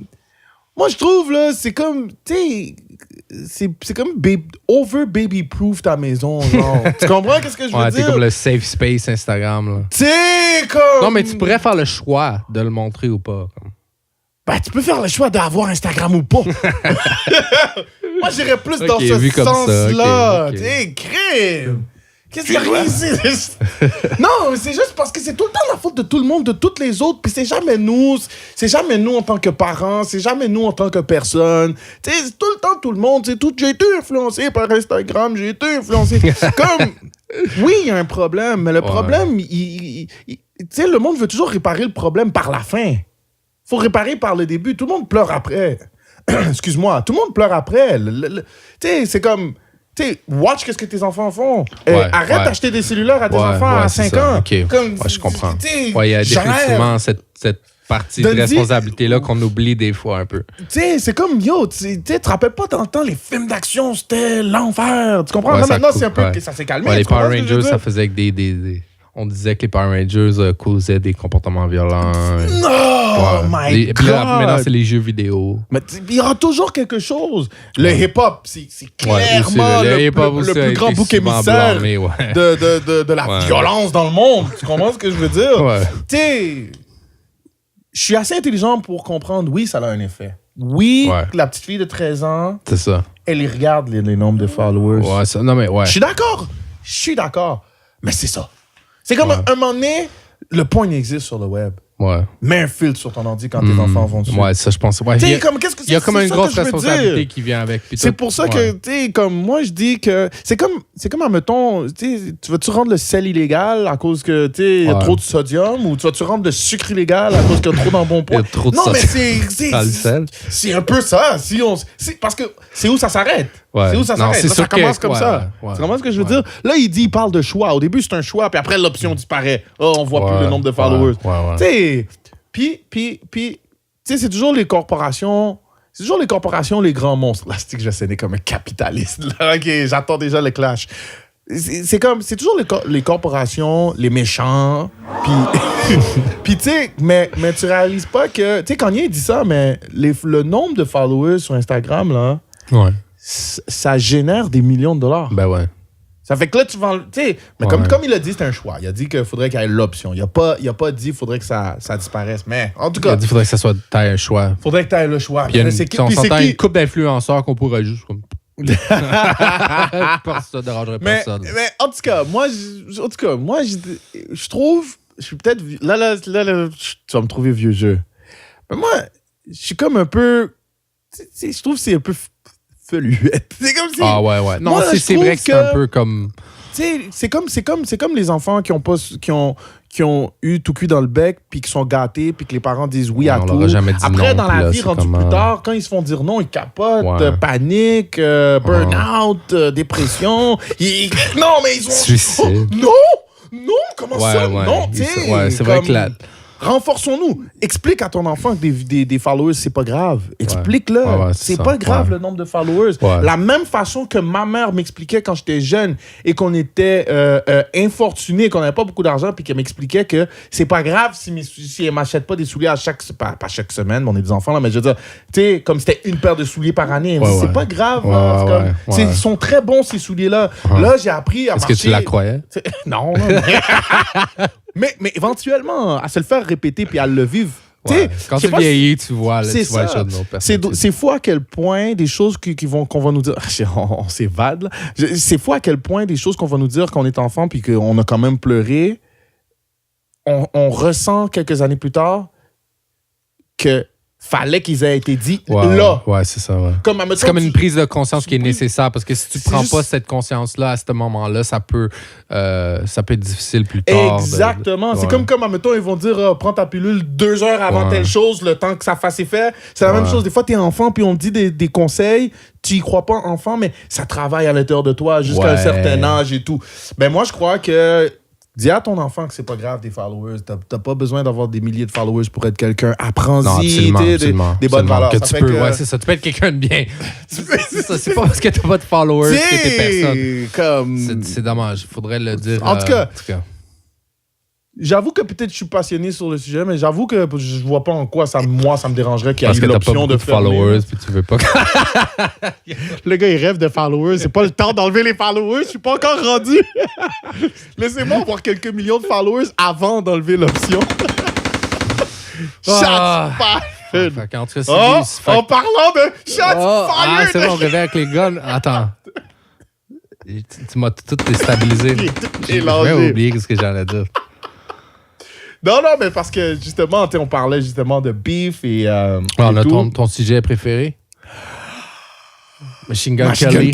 Speaker 1: Moi, je trouve, là, c'est comme... Tu sais... C'est comme over baby-proof ta maison, genre. Tu comprends qu'est-ce que je veux
Speaker 2: Ouais,
Speaker 1: dire?
Speaker 2: t'es comme le safe space Instagram, là.
Speaker 1: Tu sais, comme...
Speaker 2: Non, mais tu pourrais faire le choix de le montrer ou pas. Comme.
Speaker 1: Ben, tu peux faire le choix d'avoir Instagram ou pas. Moi, j'irais plus dans ce
Speaker 2: vu comme ça,
Speaker 1: sens-là.
Speaker 2: ok.
Speaker 1: Tu sais, crème. Qu'est-ce qu'il y a ici? Non, mais c'est juste parce que c'est tout le temps la faute de tout le monde, de toutes les autres, puis c'est jamais nous en tant que parents, c'est jamais nous en tant que personne. Tu sais, c'est tout le temps tout le monde, c'est tout. J'ai été influencé par Instagram, j'ai été influencé. Comme, oui, il y a un problème, mais le problème, tu sais, le monde veut toujours réparer le problème par la fin. Faut réparer par le début. Tout le monde pleure après. Excuse-moi, tout le monde pleure après. Tu sais, c'est comme... Tu sais, watch qu'est-ce que tes enfants font. Arrête d'acheter des cellulaires à tes enfants à 5 ans.
Speaker 2: OK,
Speaker 1: Comme,
Speaker 2: je comprends.
Speaker 1: Il
Speaker 2: Il y a définitivement cette partie de responsabilité-là qu'on oublie des fois un peu.
Speaker 1: Tu sais, c'est comme, yo, tu te rappelles pas dans le temps, les films d'action, c'était l'enfer. Tu comprends? Là, maintenant, c'est un peu... Ça s'est calmé.
Speaker 2: Les Power Rangers, ça faisait avec des... On disait que les Power Rangers causaient des comportements violents.
Speaker 1: Oh my God!
Speaker 2: Maintenant, c'est les jeux vidéo.
Speaker 1: Mais il y aura toujours quelque chose. Le hip-hop, c'est clairement le plus grand bouc émissaire de la violence dans le monde. Tu comprends ce que je veux dire? Tu sais, je suis assez intelligent pour comprendre, oui, ça a un effet. Oui, la petite fille de 13 ans,
Speaker 2: c'est ça.
Speaker 1: Elle y regarde les nombres de followers.
Speaker 2: Non, mais
Speaker 1: Je suis d'accord. Mais c'est ça. C'est comme un moment donné, le point existe sur le web. Mets un filtre sur ton ordi quand tes enfants vont dessus.
Speaker 2: Ça, je pense. Il y a comme une grosse responsabilité qui vient avec.
Speaker 1: C'est pour ça que, tu sais, comme moi, je dis que c'est comme, admettons, tu vas-tu rendre le sel illégal à cause que, tu sais, il y a trop de sodium ou tu vas-tu rendre le sucre illégal à cause qu'il y a trop d'embonpoint?
Speaker 2: Il y a trop de sodium.
Speaker 1: Non, mais c'est un peu ça. Parce que c'est où ça s'arrête. C'est où ça s'arrête. Là, ça commence comme ça. Tu comprends ce que je veux dire? Là, il parle de choix. Au début, c'est un choix, puis après, l'option disparaît. On voit plus le nombre de followers. Tu sais, puis, tu sais, c'est toujours les corporations, les grands monstres. Là, c'est que je vais sonner comme un capitaliste. Là. OK, j'attends déjà le clash. C'est toujours les corporations, les méchants, puis tu sais, mais tu réalises pas que, tu sais, Kanye dit ça, mais le nombre de followers sur Instagram, là, ça génère des millions de dollars.
Speaker 2: Ben ouais.
Speaker 1: Ça fait que là, tu vas... Tu sais, mais comme il a dit, c'est un choix. Il a dit qu'il faudrait qu'il y ait l'option. Il a pas dit qu'il faudrait que ça disparaisse. Mais en tout cas...
Speaker 2: Il a dit qu'il faudrait que ça soit un choix.
Speaker 1: Faudrait que tu aies le choix.
Speaker 2: Puis on s'entend une couple d'influenceurs qu'on pourrait juste... comme ça dérangerait personne.
Speaker 1: Mais en tout cas, moi, je trouve... Je suis peut-être... Là, tu vas me trouver vieux jeu. Mais moi, je suis comme un peu... Je trouve que c'est un peu... feluette. C'est comme si...
Speaker 2: Ah ouais. Non, c'est vrai que c'est un peu comme...
Speaker 1: Tu sais, c'est comme les enfants qui ont eu tout cuit dans le bec, puis qui sont gâtés, puis que les parents disent oui à tout. Après, dans la vie, rendu plus tard, quand ils se font dire non, ils capotent, panique, burn-out, dépression. Non, mais ils ont...
Speaker 2: Suicide.
Speaker 1: Non, comment ça? Non, tu sais.
Speaker 2: C'est vrai que
Speaker 1: renforçons-nous. Explique à ton enfant que des followers, c'est pas grave. Explique-le. C'est pas grave le nombre de followers. La même façon que ma mère m'expliquait quand j'étais jeune et qu'on était infortuné, qu'on n'avait pas beaucoup d'argent, puis qu'elle m'expliquait que c'est pas grave si elle m'achète pas des souliers pas chaque semaine, on est des enfants là, mais je veux dire, tu sais, comme c'était une paire de souliers par année. C'est pas grave. Ils sont très bons, ces souliers-là. Là, j'ai appris à marcher.
Speaker 2: Est-ce que tu la croyais?
Speaker 1: Non. Mais éventuellement, à se le faire répéter puis à le vivre.
Speaker 2: Quand tu vieillis, tu vois les choses de nos personnes.
Speaker 1: C'est fou à quel point des choses qu'on va nous dire... On s'évade, là. C'est fou à quel point des choses qu'on va nous dire quand on est enfant puis qu'on a quand même pleuré, on ressent quelques années plus tard que fallait qu'ils aient été dit là.
Speaker 2: Ouais, c'est ça, c'est comme une prise de conscience qui est nécessaire, parce que si tu prends pas cette conscience-là à ce moment-là, ça peut être difficile plus tard.
Speaker 1: Exactement. C'est comme, admettons, ils vont dire prends ta pilule 2 heures avant telle chose, le temps que ça fasse effet. C'est la même chose. Des fois, t'es enfant, puis on te dit des conseils, tu y crois pas enfant, mais ça travaille à l'intérieur de toi jusqu'à un certain âge et tout. Ben moi, je crois que Dis à ton enfant que c'est pas grave des followers. T'as pas besoin d'avoir des milliers de followers pour être quelqu'un. Apprends-y des bonnes valeurs.
Speaker 2: Que tu peux, ouais, c'est ça. Tu peux être quelqu'un de bien. C'est pas parce que t'as pas de followers que t'es personne. C'est dommage. Il faudrait le dire.
Speaker 1: En tout cas. J'avoue que peut-être je suis passionné sur le sujet, mais j'avoue que je vois pas en quoi ça me dérangerait qu'il y ait l'option de
Speaker 2: faire followers puis tu veux pas.
Speaker 1: Le gars, il rêve de followers. C'est pas le temps d'enlever les followers. Je suis pas encore rendu. Laissez-moi avoir quelques millions de followers avant d'enlever l'option. Shots fired. En parlant de shots fired.
Speaker 2: C'est bon, on revient avec les guns. Attends. Tu m'as tout déstabilisé. J'ai oublié ce que j'allais dire.
Speaker 1: Non, mais parce que justement, on parlait justement de beef et.
Speaker 2: On a ton sujet préféré? Machine Gun Kelly.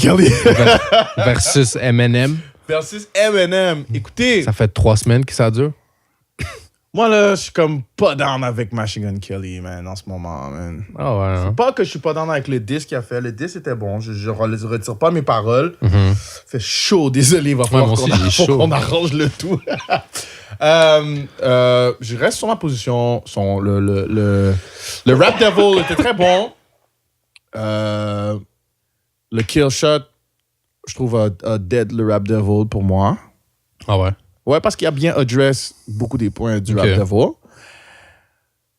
Speaker 2: Versus Eminem.
Speaker 1: Versus Eminem. Écoutez.
Speaker 2: Ça fait 3 semaines que ça dure.
Speaker 1: Moi, là, je suis comme pas down avec Machine Gun Kelly, man, en ce moment, man.
Speaker 2: Ah ouais.
Speaker 1: C'est pas que je suis pas down avec le disque qu'il a fait. Le disque était bon. Je retire pas mes paroles. Fait chaud, désolé. Il va falloir qu'on arrange le tout. Je reste sur ma position. Le Rap Devil était très bon. Le Kill Shot, je trouve, a dead le Rap Devil pour moi.
Speaker 2: Ah ouais?
Speaker 1: Ouais, parce qu'il a bien address beaucoup des points du Rap Devil.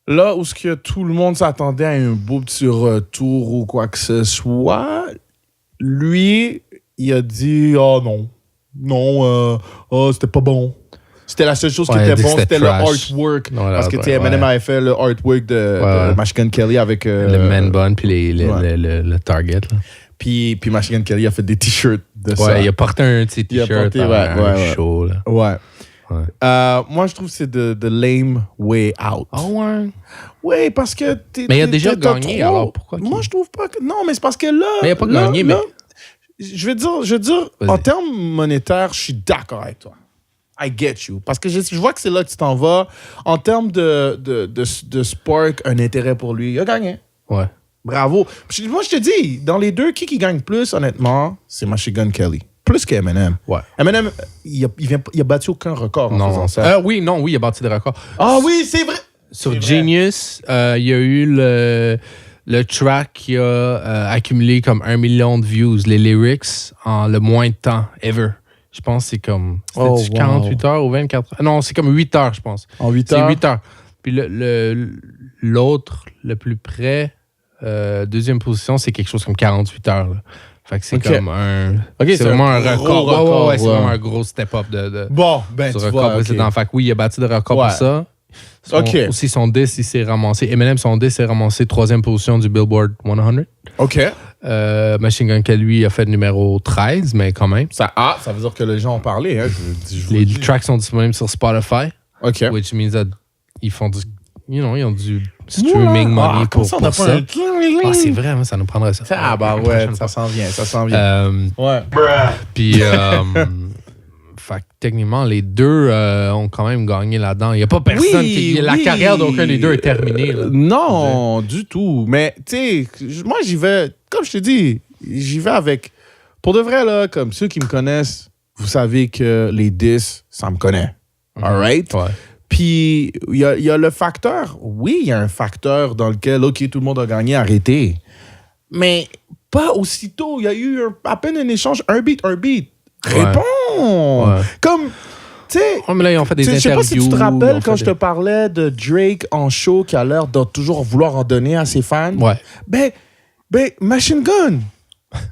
Speaker 1: Là où tout le monde s'attendait à un beau petit retour ou quoi que ce soit, lui, il a dit « Oh non. Non, c'était pas bon. » C'était la seule chose qui était bon, c'était le artwork. Parce que Eminem avait fait le artwork de Machine Gun Kelly avec...
Speaker 2: le man bun puis le target. Là.
Speaker 1: Puis Machine Gun Kelly a fait des t-shirts de ça.
Speaker 2: Ouais, il a porté un petit t-shirt un show. Là.
Speaker 1: Ouais. Moi, je trouve que c'est the lame way out.
Speaker 2: Ah ouais?
Speaker 1: Oui, parce que...
Speaker 2: Mais il a déjà gagné, alors pourquoi?
Speaker 1: Moi, je trouve pas que... Non, mais c'est parce que là...
Speaker 2: Mais il a pas gagné, mais...
Speaker 1: Je veux dire en termes monétaires, je suis d'accord avec toi. I get you. Parce que je vois que c'est là que tu t'en vas. En termes de spark, un intérêt pour lui, il a gagné.
Speaker 2: Ouais.
Speaker 1: Bravo. Moi, je te dis, dans les deux, qui gagne plus, honnêtement, c'est Machine Gun Kelly. Plus qu'Eminem.
Speaker 2: Ouais.
Speaker 1: Eminem, il a battu aucun record en faisant ça.
Speaker 2: Oui, il a battu des records.
Speaker 1: Ah oui, c'est vrai!
Speaker 2: Sur Genius, il y a eu le track qui a accumulé comme 1 million de views, les lyrics, en le moins de temps ever. Je pense que c'est comme 48 heures ou 24 heures. Non, c'est comme 8 heures, je pense.
Speaker 1: En 8 heures?
Speaker 2: C'est 8 heures. Puis l'autre, le plus près, deuxième position, c'est quelque chose comme 48 heures. Là. Fait que c'est comme un... c'est vraiment un record. Ouais, c'est vraiment un gros step-up de
Speaker 1: tu vois,
Speaker 2: précédent. Fait que oui, il a battu de record pour ça. Aussi, son 10, il s'est ramassé... Eminem, son 10 s'est ramassé 3e position du Billboard 100.
Speaker 1: OK.
Speaker 2: Machine Gun Kelly a fait numéro 13, mais quand même.
Speaker 1: Ça veut dire que les gens ont parlé. Hein,
Speaker 2: les tracks sont disponibles sur Spotify.
Speaker 1: OK.
Speaker 2: Which means that ils font du... ils ont du streaming money pour ça. C'est vrai, ça nous prendrait ça.
Speaker 1: Ça s'en vient. Ouais.
Speaker 2: Puis... fait que techniquement, les deux ont quand même gagné là-dedans. Il n'y a pas personne qui... La carrière d'aucun des deux est terminée. Là.
Speaker 1: Non, du tout. Mais, tu sais, moi, j'y vais... Comme je te dis, j'y vais avec... Pour de vrai, là, comme ceux qui me connaissent, vous savez que les 10, ça me connaît. All right? Ouais. Puis, il y a le facteur... Oui, il y a un facteur dans lequel, OK, tout le monde a gagné, arrêtez. Mais pas aussitôt. Il y a eu à peine un échange, un beat. Réponds! Ouais. Comme, tu sais...
Speaker 2: mais là, ils ont fait des interviews.
Speaker 1: Je sais pas si tu te rappelles quand je te parlais de Drake en show qui a l'air de toujours vouloir en donner à ses fans.
Speaker 2: Ouais.
Speaker 1: Ben Machine Gun!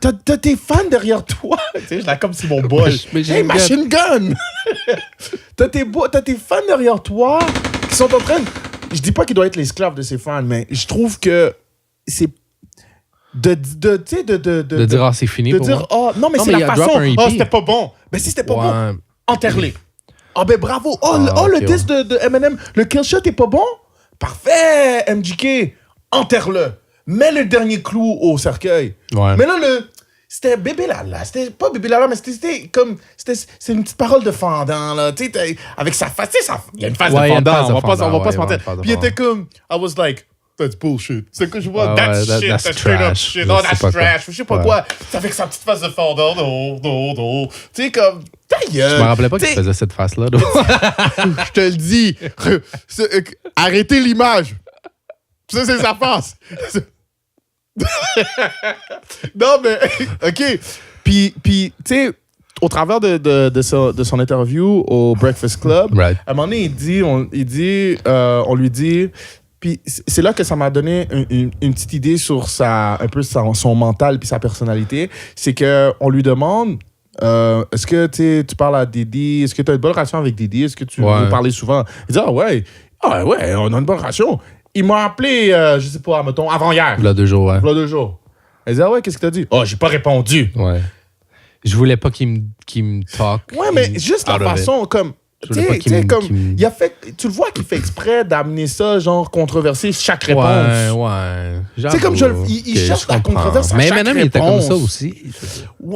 Speaker 1: T'as tes fans derrière toi. Tu sais, je l'ai comme si mon boy. Hey, Machine Gun! T'as tes fans derrière toi qui sont en train... Je dis pas qu'il doit être l'esclave de ses fans, mais je trouve que c'est... De
Speaker 2: dire c'est fini pour moi.
Speaker 1: Non mais c'est la façon. C'était pas bon. Ben si c'était pas bon, enterre-les. Bravo. Le disque de Eminem, le Kill Shot est pas bon. Parfait, MGK, enterre-le. Mets le dernier clou au cercueil.
Speaker 2: Ouais.
Speaker 1: Mais là c'était Bébé Lala, c'était pas Bébé Lala, mais c'était comme c'est une petite parole de fendant là, tu sais, avec sa face, il y a une face de fendant, on va pas se mentir. Puis il était comme I was like That's bullshit. C'est que je vois,
Speaker 2: that's
Speaker 1: straight up shit. Non, that's trash. Je sais pas quoi. Ça fait que sa petite face de fondant. Tu sais, comme, ta gueule.
Speaker 2: Je me rappelais pas qu'il faisait cette face-là.
Speaker 1: Je te le dis. Arrêtez l'image. Ça, c'est sa face. Non, mais, OK. Puis tu sais, au travers de son interview au Breakfast Club,
Speaker 2: right.
Speaker 1: à un moment donné, on lui dit... Puis c'est là que ça m'a donné une petite idée sur un peu son mental puis sa personnalité. C'est qu'on lui demande... est-ce que tu parles à Didi? Est-ce que tu as une bonne relation avec Didi? Est-ce que tu veux parler souvent? Il dit, ouais, on a une bonne relation. Il m'a appelé, je sais pas, mettons, avant-hier.
Speaker 2: Là, 2 jours, ouais.
Speaker 1: Là, 2 jours. Elle dit, qu'est-ce que t'as dit? J'ai pas répondu.
Speaker 2: Ouais. Je voulais pas qu'il me talk.
Speaker 1: Ouais, mais juste la façon, comme... Tu le vois qu'il fait exprès d'amener ça, genre, controversé chaque réponse.
Speaker 2: Ouais.
Speaker 1: C'est comme, il cherche la controverse à
Speaker 2: mais
Speaker 1: chaque réponse.
Speaker 2: Mais Eminem, il était comme ça aussi.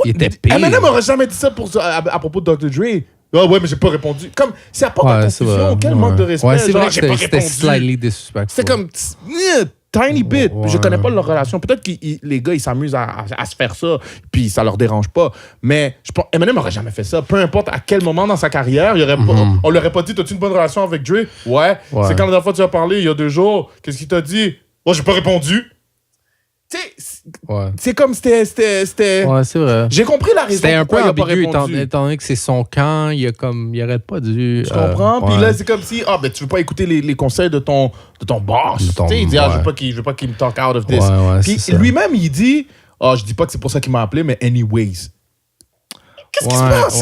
Speaker 2: Il était pire.
Speaker 1: Eminem aurait jamais dit ça à propos de Dr. Dre. Ouais, mais j'ai pas répondu. Comme, c'est à part ta confusion, quel manque de respect.
Speaker 2: Ouais, c'est
Speaker 1: genre,
Speaker 2: vrai que c'était slightly disrespectful.
Speaker 1: C'est comme, tiny bit. Ouais. Je connais pas leur relation. Peut-être que les gars, ils s'amusent à se faire ça, puis ça leur dérange pas. Mais je pense Eminem aurait jamais fait ça. Peu importe à quel moment dans sa carrière, on leur aurait pas dit, t'as-tu une bonne relation avec Dre? Ouais. C'est quand la dernière fois que tu as parlé, il y a 2 jours, qu'est-ce qu'il t'a dit? J'ai pas répondu. Tu sais, c'est comme c'était.
Speaker 2: Ouais, c'est vrai.
Speaker 1: J'ai compris la raison.
Speaker 2: C'était un peu ambigu étant donné que c'est son camp, il aurait pas dû.
Speaker 1: Tu comprends? Puis là, c'est comme si, tu veux pas écouter les conseils de ton boss. Tu sais, il dit, je veux pas qu'il me talk out of this. Puis lui-même, il dit, je dis pas que c'est pour ça qu'il m'a appelé, mais anyways. Qu'est-ce qui se passe?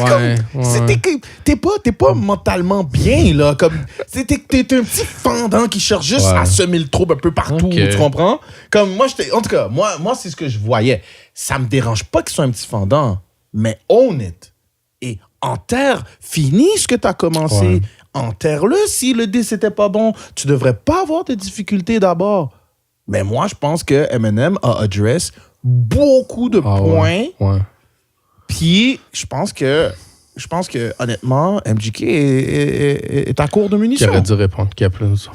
Speaker 1: T'es pas mentalement bien, là. Comme, t'es un petit fendant qui cherche juste à semer le trouble un peu partout. Okay. Tu comprends? Comme en tout cas, moi, c'est ce que je voyais. Ça me dérange pas qu'il soit un petit fendant, mais own it. Et finis ce que t'as commencé. Ouais. Enterre-le si le disque c'était pas bon. Tu devrais pas avoir de difficultés d'abord. Mais moi, je pense que Eminem a address beaucoup de points.
Speaker 2: Ouais.
Speaker 1: Puis, je pense que honnêtement, MGK est à court de munitions.
Speaker 2: Qui aurait dû répondre qu'il y a plus.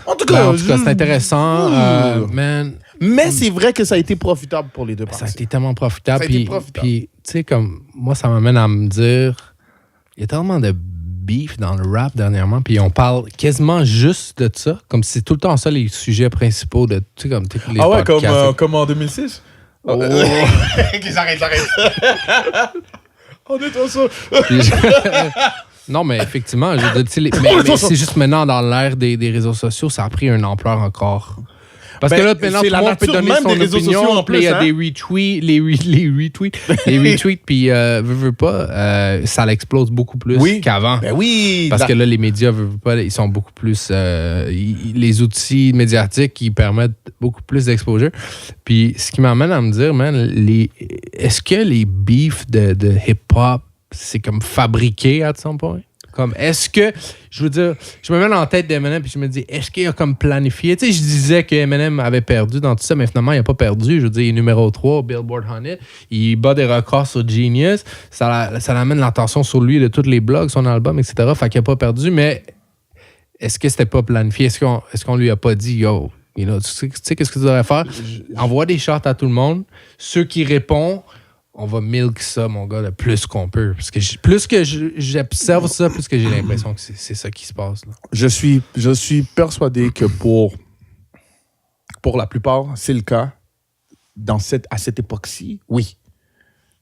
Speaker 1: En tout cas,
Speaker 2: c'est intéressant.
Speaker 1: Mais c'est vrai que ça a été profitable pour les deux parties.
Speaker 2: Ça a été tellement profitable. Puis, tu sais, comme moi, ça m'amène à me dire, il y a tellement de beef dans le rap dernièrement, puis on parle quasiment juste de ça, comme si c'est tout le temps ça les sujets principaux de, tu sais, comme les
Speaker 1: podcasts. Comme en 2006?
Speaker 2: Oh.
Speaker 1: J'arrête. On est trop ça.
Speaker 2: Non, mais effectivement, mais c'est juste maintenant dans l'ère des réseaux sociaux, ça a pris une ampleur encore. Parce que là, maintenant, tout le monde peut donner son opinion. En plus, il y a des retweets, les retweets, puis veut pas, ça l'explose beaucoup plus qu'avant.
Speaker 1: Ben oui.
Speaker 2: Parce que là, les médias, veut pas, ils sont beaucoup plus... les outils médiatiques, ils permettent beaucoup plus d'exposure. Puis ce qui m'amène à me dire, man, est-ce que les beefs de hip-hop, c'est comme fabriqué à some point? Comme, est-ce que, je veux dire, je me mets en tête d'Eminem puis je me dis, est-ce qu'il a comme planifié? Tu sais, je disais que Eminem avait perdu dans tout ça, mais finalement, il n'a pas perdu. Je veux dire, il est numéro 3 au Billboard 100. Il bat des records sur Genius. Ça amène l'attention sur lui de tous les blogs, son album, etc. Fait qu'il n'a pas perdu, mais est-ce que c'était pas planifié? Est-ce qu'on lui a pas dit, yo, tu sais qu'est-ce que tu devrais faire? Envoie des shots à tout le monde. Ceux qui répondent, on va milk ça, mon gars, le plus qu'on peut. Parce que plus que j'observe ça, plus que j'ai l'impression que c'est ça qui se passe. Là.
Speaker 1: Je suis persuadé que pour la plupart, c'est le cas. À cette époque-ci, oui.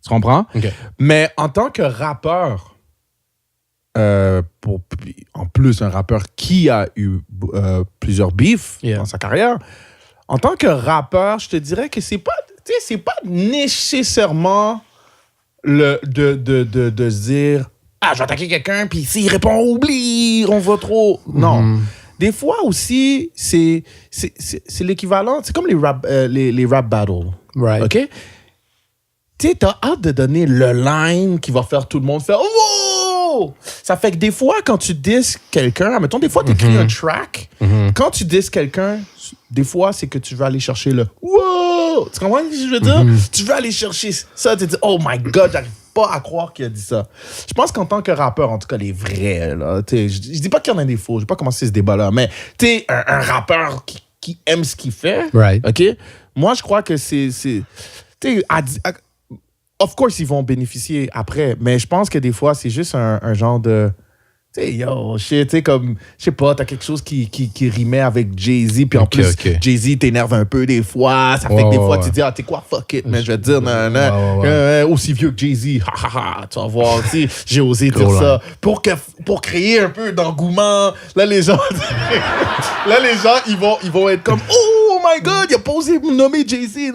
Speaker 1: Tu comprends?
Speaker 2: Okay.
Speaker 1: Mais en tant que rappeur, en plus un rappeur qui a eu plusieurs beefs dans sa carrière, en tant que rappeur, je te dirais que c'est pas nécessairement de se dire je vais attaquer quelqu'un, puis s'il répond, oublie, on va trop. Non. Des fois aussi, c'est l'équivalent. C'est comme les rap battles.
Speaker 2: Right.
Speaker 1: OK? Tu sais, t'as hâte de donner le line qui va faire tout le monde faire « Oh! » Ça fait que des fois, quand tu disses quelqu'un, mettons, des fois, t'écris un track. Quand tu disses quelqu'un, des fois, c'est que tu vas aller chercher le « Wow! » Tu comprends ce que je veux dire? Tu veux aller chercher ça, tu te dis « Oh my God, j'arrive pas à croire qu'il a dit ça. » Je pense qu'en tant que rappeur, en tout cas, les vrais, là, je dis pas qu'il y en a des faux, je vais pas commencer ce débat-là, mais tu sais, un rappeur qui aime ce qu'il fait.
Speaker 2: Right.
Speaker 1: OK? Moi, je crois que c'est of course, ils vont bénéficier après, mais je pense que des fois, c'est juste un genre de... Tu sais, yo, shit, tu sais, comme, je sais pas, t'as quelque chose qui rimait avec Jay-Z, puis en plus, Jay-Z t'énerve un peu des fois, ça fait que des fois, tu te dis, ah, tu sais quoi, fuck it, mais je vais te dire, aussi vieux que Jay-Z, tu vas voir, tu sais, j'ai osé dire ça, pour créer un peu d'engouement, là, les gens, ils vont être comme, oh my God, il a pas osé me nommer Jay-Z,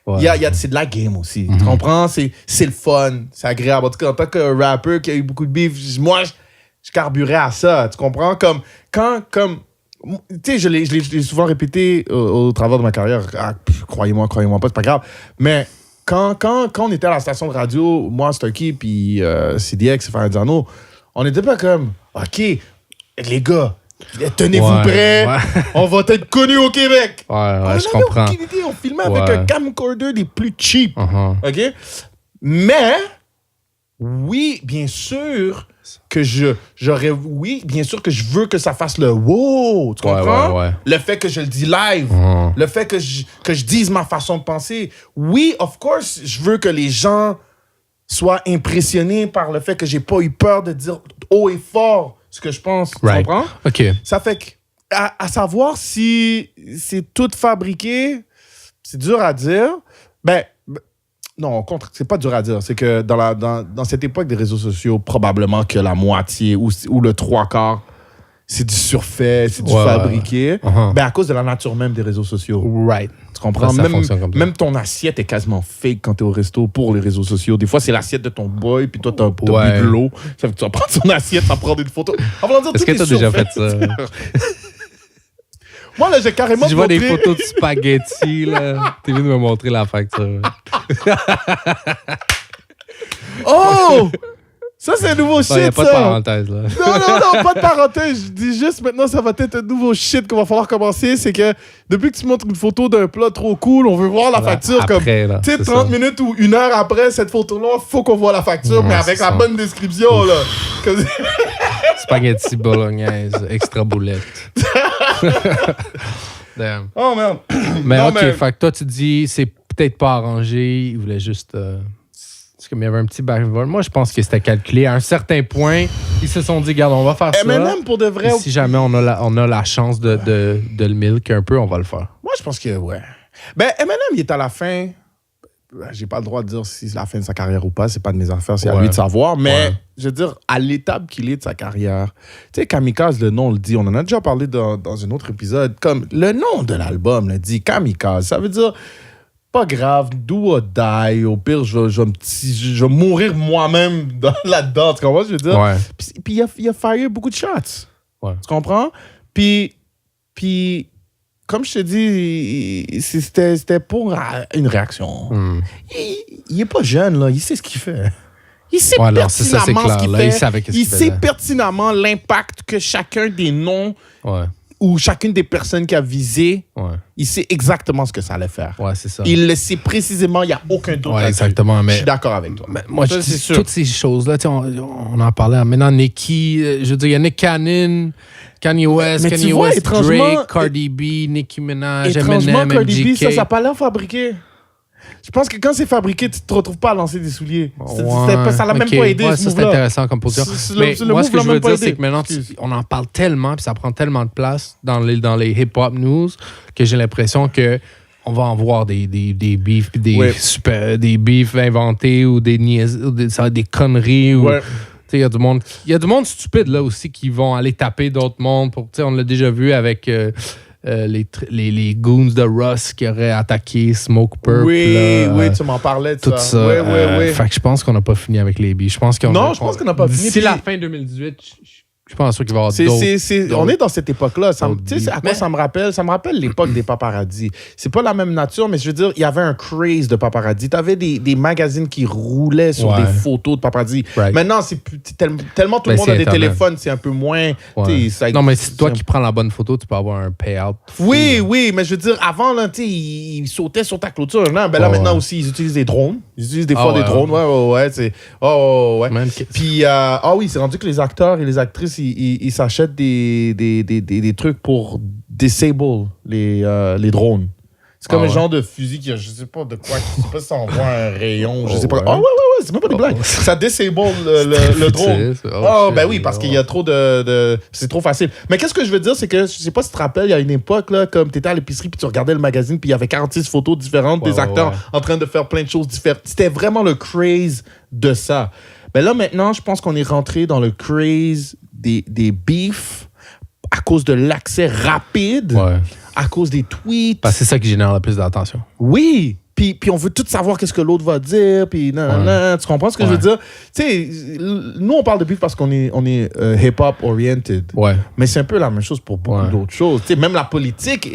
Speaker 1: Ouais. C'est de la game aussi, tu comprends? C'est le fun, c'est agréable. En tout cas, en tant que rapper qui a eu beaucoup de beef, moi, je carburais à ça, tu comprends? Comme, tu sais, je l'ai souvent répété au travers de ma carrière. Ah, croyez-moi pas, c'est pas grave. Mais quand on était à la station de radio, moi, Starkey, puis CDX, Ferrandino, on n'était pas comme, OK, les gars, tenez-vous prêts, on va être connus au Québec.
Speaker 2: Ouais, je comprends.
Speaker 1: On filmait avec un camcorder des plus cheap. OK? Mais, oui, bien sûr que bien sûr que je veux que ça fasse le wow, tu comprends? Le fait que je le dis live, le fait que je dise ma façon de penser. Oui, of course, je veux que les gens soient impressionnés par le fait que j'ai pas eu peur de dire haut et fort ce que je pense, tu comprends?
Speaker 2: OK.
Speaker 1: Ça fait que, à savoir si c'est tout fabriqué, c'est dur à dire. Non, au contraire, c'est pas dur à dire. C'est que dans cette époque des réseaux sociaux, probablement que la moitié ou le trois quarts, c'est du surfait, c'est du fabriqué. À cause de la nature même des réseaux sociaux.
Speaker 2: Right.
Speaker 1: Tu comprends? Même ton assiette est quasiment fake quand t'es au resto pour les réseaux sociaux. Des fois, c'est l'assiette de ton boy, puis toi, t'as bu de l'eau. Ça fait que tu vas prendre son assiette, ça prendre une photo.
Speaker 2: Est-ce que t'as déjà fait ça?
Speaker 1: Moi, là, j'ai carrément
Speaker 2: je vois des photos de spaghetti, là. T'es venu me montrer la facture.
Speaker 1: Oh! Ça, c'est un nouveau shit, ça.
Speaker 2: Il n'y a pas de parenthèse, là.
Speaker 1: Non, pas de parenthèse. Je dis juste, maintenant, ça va être un nouveau shit qu'on va falloir commencer. C'est que depuis que tu montres une photo d'un plat trop cool, on veut voir la facture
Speaker 2: après,
Speaker 1: comme... Tu sais, 30 minutes ou 1 heure après cette photo-là, faut qu'on voit la facture, mais avec la bonne description, là.
Speaker 2: Spaghetti bolognaise, extra boulette. Damn.
Speaker 1: Oh, merde.
Speaker 2: Mais non, OK, fait que toi, tu dis, c'est peut-être pas arrangé, il voulait juste... C'est comme il y avait un petit backboard. Moi, je pense que c'était calculé. À un certain point, ils se sont dit, regarde, on va faire ça.
Speaker 1: M&M, pour de vrai...
Speaker 2: Et si jamais on a la chance de le milk un peu, on va le faire.
Speaker 1: Moi, je pense que, ouais. M&M, il est à la fin... J'ai pas le droit de dire si c'est la fin de sa carrière ou pas. C'est pas de mes affaires, c'est à lui de savoir. Mais, je veux dire, à l'étape qu'il est de sa carrière... Tu sais, Kamikaze, le nom le dit. On en a déjà parlé dans un autre épisode. Comme le nom de l'album le dit, Kamikaze. Ça veut dire... Pas grave, do or die. Au pire, je vais mourir moi-même là-dedans. Tu comprends ce que je veux dire?
Speaker 2: Ouais.
Speaker 1: Puis il a fire beaucoup de shots.
Speaker 2: Ouais.
Speaker 1: Tu comprends? Puis, comme je te dis, c'était pour une réaction. Il est pas jeune, là. Il sait ce qu'il fait. Il sait pertinemment ce qu'il fait. Il sait pertinemment l'impact que chacun des noms... ou chacune des personnes qui a visé, il sait exactement ce que ça allait faire.
Speaker 2: Ouais, c'est ça.
Speaker 1: Il le sait précisément, il n'y a aucun doute.
Speaker 2: Ouais, exactement. Mais
Speaker 1: je suis d'accord avec toi.
Speaker 2: Moi, je dis toutes ces choses-là, on en parlait. Maintenant, Nicki, je veux dire, il y a Nick Cannon, Kanye West, Drake, Cardi B, Nicki Minaj, Eminem,
Speaker 1: Cardi B,
Speaker 2: MGK.
Speaker 1: ça n'a pas l'air fabriqué. Je pense que quand c'est fabriqué, tu te retrouves pas à lancer des souliers. Ça l'a même pas aidé, ce
Speaker 2: ça, c'est intéressant comme position. Mais moi, ce que je veux dire, c'est que maintenant, on en parle tellement, puis ça prend tellement de place dans les hip-hop news, que j'ai l'impression que on va en voir des beefs, puis des beefs inventés, ou ça va être des conneries, ou... Il y a du monde stupide, là, aussi, qui vont aller taper d'autres mondes. On l'a déjà vu avec... les goons de Russ qui auraient attaqué Smoke Purp.
Speaker 1: Oui, tu m'en parlais de
Speaker 2: tout ça. Fait que je pense qu'on n'a pas fini avec les beefs.
Speaker 1: Je pense qu'on n'a pas fini.
Speaker 2: D'ici la fin 2018, je pense qu'il va y avoir d'autres.
Speaker 1: On est dans cette époque-là. Tu sais à quoi ça me rappelle? Ça me rappelle l'époque des paparazzis. C'est pas la même nature, mais je veux dire, il y avait un craze de paparazzi. Tu avais des magazines qui roulaient sur des photos de paparazzi. Maintenant, c'est tellement tout le monde a des téléphones, c'est un peu moins...
Speaker 2: Non, mais c'est toi qui prends la bonne photo, tu peux avoir un payout.
Speaker 1: Oui, mais je veux dire, avant, là, ils sautaient sur ta clôture. Là, maintenant aussi, ils utilisent des drones. Ils utilisent des fois des drones. Puis, oui, c'est rendu que les acteurs et les actrices, ils s'achètent des trucs pour disable les drones. C'est comme un genre de fusil qui a, je sais pas de quoi, je sais pas si ça envoie un rayon, je sais pas. Ouais, c'est même pas des blagues. Ça disable le drone. Ben oui, parce qu'il y a trop de c'est trop facile. Mais qu'est-ce que je veux dire, c'est que je sais pas si tu te rappelles, il y a une époque, là, comme t'étais à l'épicerie puis tu regardais le magazine puis il y avait 46 photos différentes des acteurs en train de faire plein de choses différentes. C'était vraiment le craze de ça. Ben là, maintenant, je pense qu'on est rentré dans le craze des beefs à cause de l'accès rapide, à cause des tweets.
Speaker 2: Parce que c'est ça qui génère le plus d'attention.
Speaker 1: Oui! Puis on veut tout savoir qu'est-ce que l'autre va dire, puis non, tu comprends ce que je veux dire? Tu sais, nous, on parle de beef parce qu'on est hip-hop oriented.
Speaker 2: Ouais.
Speaker 1: Mais c'est un peu la même chose pour beaucoup d'autres choses. Tu sais, même la politique,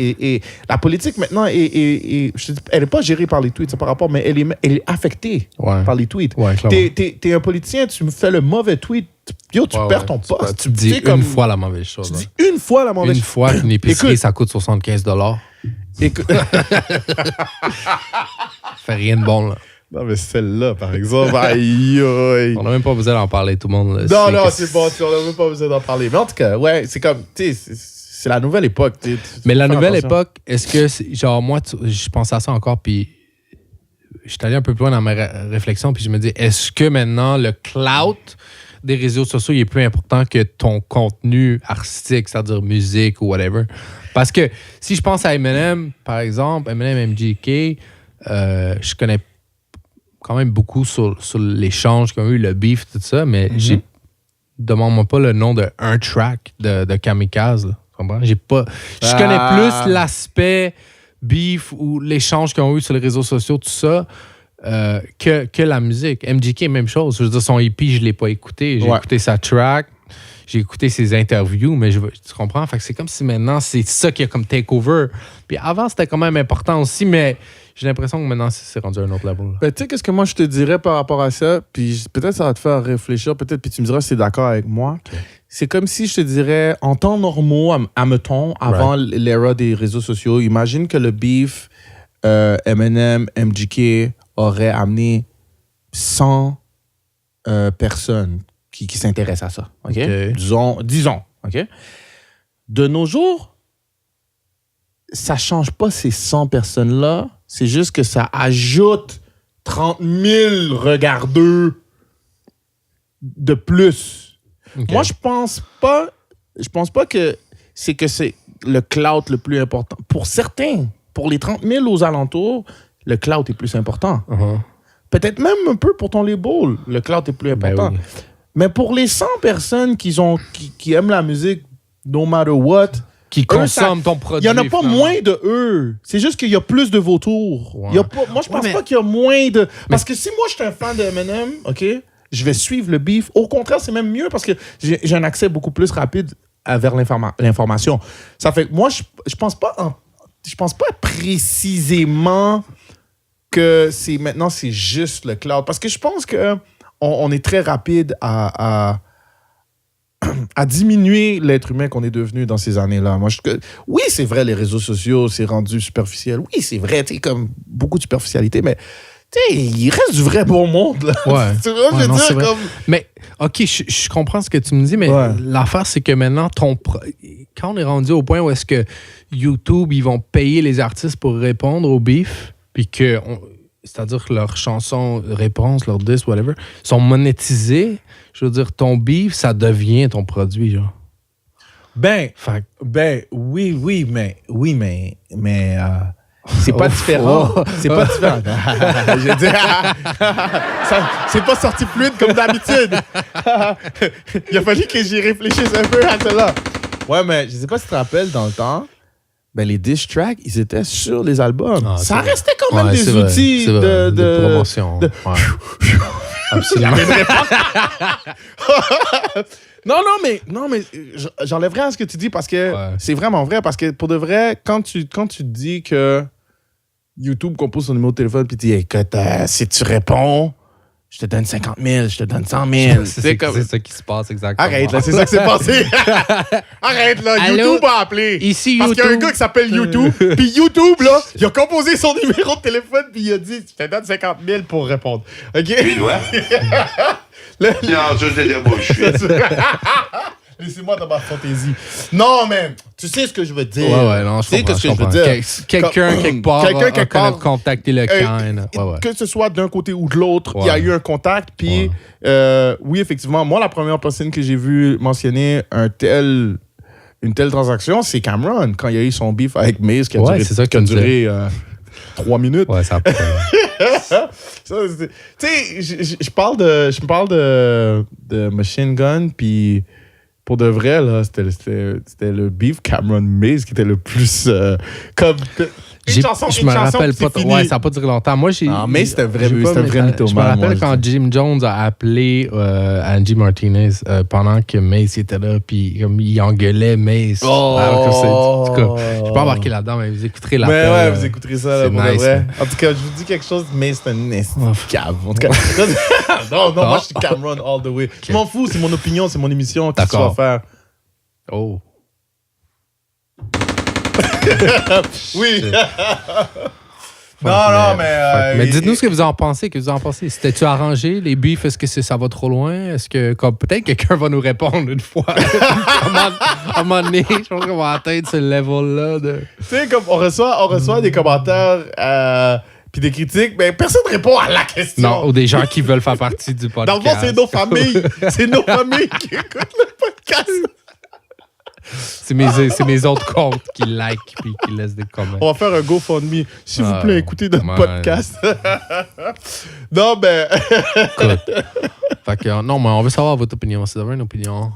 Speaker 1: la politique maintenant, elle n'est pas gérée par les tweets, c'est par rapport, mais elle est affectée par les tweets.
Speaker 2: Ouais,
Speaker 1: t'es un politicien, tu me fais le mauvais tweet, yo, tu perds ton poste.
Speaker 2: Tu dis une fois la mauvaise chose.
Speaker 1: Tu dis une fois la mauvaise chose.
Speaker 2: Une fois qu'une épicerie, ça coûte 75$.
Speaker 1: Écoute.
Speaker 2: Fait rien de bon, là.
Speaker 1: Non, mais celle-là, par exemple, aïe.
Speaker 2: On n'a même pas besoin d'en parler, tout le monde.
Speaker 1: Non, c'est bon, on n'a même pas besoin d'en parler. Mais en tout cas, ouais, c'est comme, tu sais, c'est la nouvelle époque.
Speaker 2: Mais la nouvelle époque, est-ce que, genre, moi, je pense à ça encore, puis je suis allé un peu plus loin dans ma réflexion, puis je me dis, est-ce que maintenant, le clout des réseaux sociaux il est plus important que ton contenu artistique, c'est-à-dire musique ou whatever? Parce que si je pense à Eminem, par exemple, Eminem MGK, je connais quand même beaucoup sur l'échange qu'ils ont eu, le beef, tout ça, mais demande-moi pas le nom de un track de Kamikaze. Là, tu comprends? Je connais plus l'aspect beef ou l'échange qu'ils ont eu sur les réseaux sociaux, tout ça, que la musique. MGK, même chose. Je veux dire, son EP, je l'ai pas écouté. J'ai écouté sa track. J'ai écouté ses interviews, mais tu comprends? Fait que c'est comme si maintenant, c'est ça qui a comme takeover. Puis avant, c'était quand même important aussi, mais j'ai l'impression que maintenant, c'est rendu à un autre level.
Speaker 1: Ben, tu sais, qu'est-ce que moi, je te dirais par rapport à ça? Puis peut-être ça va te faire réfléchir, peut-être, puis tu me diras si tu es d'accord avec moi. Okay. C'est comme si je te dirais, en temps normaux, admettons, avant l'ère des réseaux sociaux, imagine que le beef Eminem, MGK aurait amené 100 personnes qui s'intéressent à ça. Okay? Disons. Okay? De nos jours, ça ne change pas ces 100 personnes-là. C'est juste que ça ajoute 30 000 regardeurs de plus. Okay. Moi, je pense pas que c'est le clout le plus important. Pour certains, pour les 30 000 aux alentours, le clout est plus important.
Speaker 2: Uh-huh.
Speaker 1: Peut-être même un peu pour ton label, le clout est plus important. Ben oui. Mais pour les 100 personnes qui aiment la musique, no matter what,
Speaker 2: qui consomment ton produit.
Speaker 1: Il n'y en a pas moins de eux. C'est juste qu'il y a plus de vautours. Ouais. Moi, je pense pas qu'il y a moins de... Parce que si moi, je suis un fan de Eminem, OK, je vais suivre le beef. Au contraire, c'est même mieux parce que j'ai un accès beaucoup plus rapide vers l'information. Ça fait que moi, je pense pas précisément que maintenant, c'est juste le cloud. Parce que je pense que on est très rapide à diminuer l'être humain qu'on est devenu dans ces années-là. Oui, c'est vrai, les réseaux sociaux, c'est rendu superficiel. Oui, c'est vrai, tu sais, comme beaucoup de superficialité, mais tu sais, il reste du vrai bon monde, là.
Speaker 2: Ouais.
Speaker 1: Tu vois, je veux dire, comme...
Speaker 2: Mais, OK, je comprends ce que tu me dis, mais l'affaire, c'est que maintenant, quand on est rendu au point où est-ce que YouTube, ils vont payer les artistes pour répondre au beef, puis que... c'est-à-dire que leurs chansons, réponses, leurs disques, whatever, sont monétisées. Je veux dire, ton beef, ça devient ton produit, genre.
Speaker 1: Oui, mais c'est pas différent. C'est pas différent. Je veux dire, c'est pas sorti fluide comme d'habitude. Il a fallu que j'y réfléchisse un peu à cela. Ouais, mais je sais pas si tu te rappelles, dans le temps, les diss tracks, ils étaient sur les albums. Ça restait quand même des outils de
Speaker 2: promotion. Absolument.
Speaker 1: non, mais j'enlèverai à ce que tu dis parce que c'est vraiment vrai. Parce que pour de vrai, quand tu dis que YouTube compose son numéro de téléphone puis tu dis, écoute, si tu réponds, je te donne 50 000, je te donne 100 000.
Speaker 2: C'est ça qui se passe exactement.
Speaker 1: Arrête, là, c'est ça qui s'est passé. Arrête, là,
Speaker 2: Allô?
Speaker 1: YouTube a appelé.
Speaker 2: Ici,
Speaker 1: parce
Speaker 2: YouTube.
Speaker 1: qu'il y a un gars qui s'appelle YouTube. Puis YouTube, là, il a composé son numéro de téléphone puis il a dit, je te donne 50 000 pour répondre. OK?
Speaker 3: Oui, ouais. Non, ça, c'est de la bullshit.
Speaker 1: Laissez-moi dans ma fantaisie. Non, mais tu sais ce que je veux dire.
Speaker 2: Ouais, non, je comprends.
Speaker 1: Tu sais ce que je veux dire.
Speaker 2: Quelqu'un, quelque part, a contacté le Kine.
Speaker 1: Que ce soit d'un côté ou de l'autre, il y a eu un contact. Puis, oui, effectivement, moi, la première personne que j'ai vue mentionner une telle transaction, c'est Cameron, quand il y a eu son beef avec Maze qui a duré 3 minutes.
Speaker 2: Ouais, ça a
Speaker 1: tu sais, je parle de Machine Gun, puis pour de vrai, là, c'était le beef Cameron Maze qui était le plus comme...
Speaker 2: Je me rappelle pas. Ouais, ça n'a pas duré longtemps. Moi,
Speaker 1: mais c'était vrai mythomane.
Speaker 2: Je me rappelle quand Jim Jones a appelé Angie Martinez pendant que Mace était là, puis comme il engueulait Mace. En tout cas, je peux pas embarquer là-dedans, mais vous écouterez la
Speaker 1: Mais ouais, vous écouterez ça, là, pour
Speaker 2: nice,
Speaker 1: vrai. En tout cas, je vous dis quelque chose, Mace, c'est un cave. En tout cas, non, moi, je suis Cameron all the way. Je m'en fous, c'est mon opinion, c'est mon émission. Qu'est-ce que tu vas faire?
Speaker 2: Oh.
Speaker 1: Oui. Non, mais...
Speaker 2: mais dites-nous ce que vous en pensez. C'était-tu arrangé, les beefs? Est-ce que ça va trop loin? Est-ce que peut-être quelqu'un va nous répondre une fois? à un moment donné, je pense qu'on va atteindre ce level-là.
Speaker 1: Tu sais, comme on reçoit des commentaires... puis des critiques, mais personne ne répond à la question.
Speaker 2: Non, ou des gens qui veulent faire partie du podcast.
Speaker 1: Dans le fond, c'est nos familles. C'est nos familles qui écoutent le podcast.
Speaker 2: C'est mes autres comptes qui like puis qui laissent des commentaires.
Speaker 1: On va faire un GoFundMe. S'il vous plaît, écoutez notre podcast. Non, ben...
Speaker 2: Fait que, non, mais on veut savoir votre opinion. Si vous avez une opinion,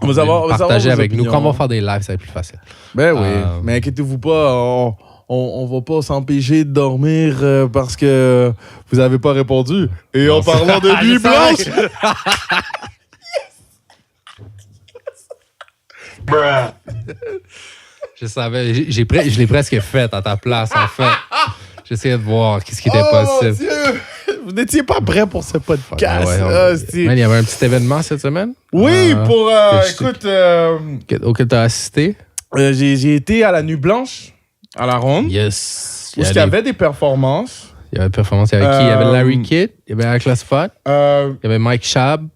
Speaker 1: partagez
Speaker 2: avec nous.
Speaker 1: opinions.
Speaker 2: Quand on va faire des lives, ça va être plus facile.
Speaker 1: Ben oui, mais inquiétez-vous pas, on va pas s'empêcher de dormir parce que vous n'avez pas répondu. Et en parlant de nuit blanche...
Speaker 2: Je savais, je l'ai presque fait à ta place, en fait. J'essayais de voir ce qui était possible.
Speaker 1: Mon Dieu! Vous n'étiez pas prêt pour ce podcast.
Speaker 2: Il y avait un petit événement cette semaine?
Speaker 1: Oui, écoute...
Speaker 2: Auquel tu as assisté?
Speaker 1: J'ai été à la Nuit Blanche, à la Ronde.
Speaker 2: Yes.
Speaker 1: Où il y avait des performances.
Speaker 2: Il y avait des performances. Il y avait qui? Il y avait Larry Kidd, il y avait Alex Lasfat, il y avait Mike Shab.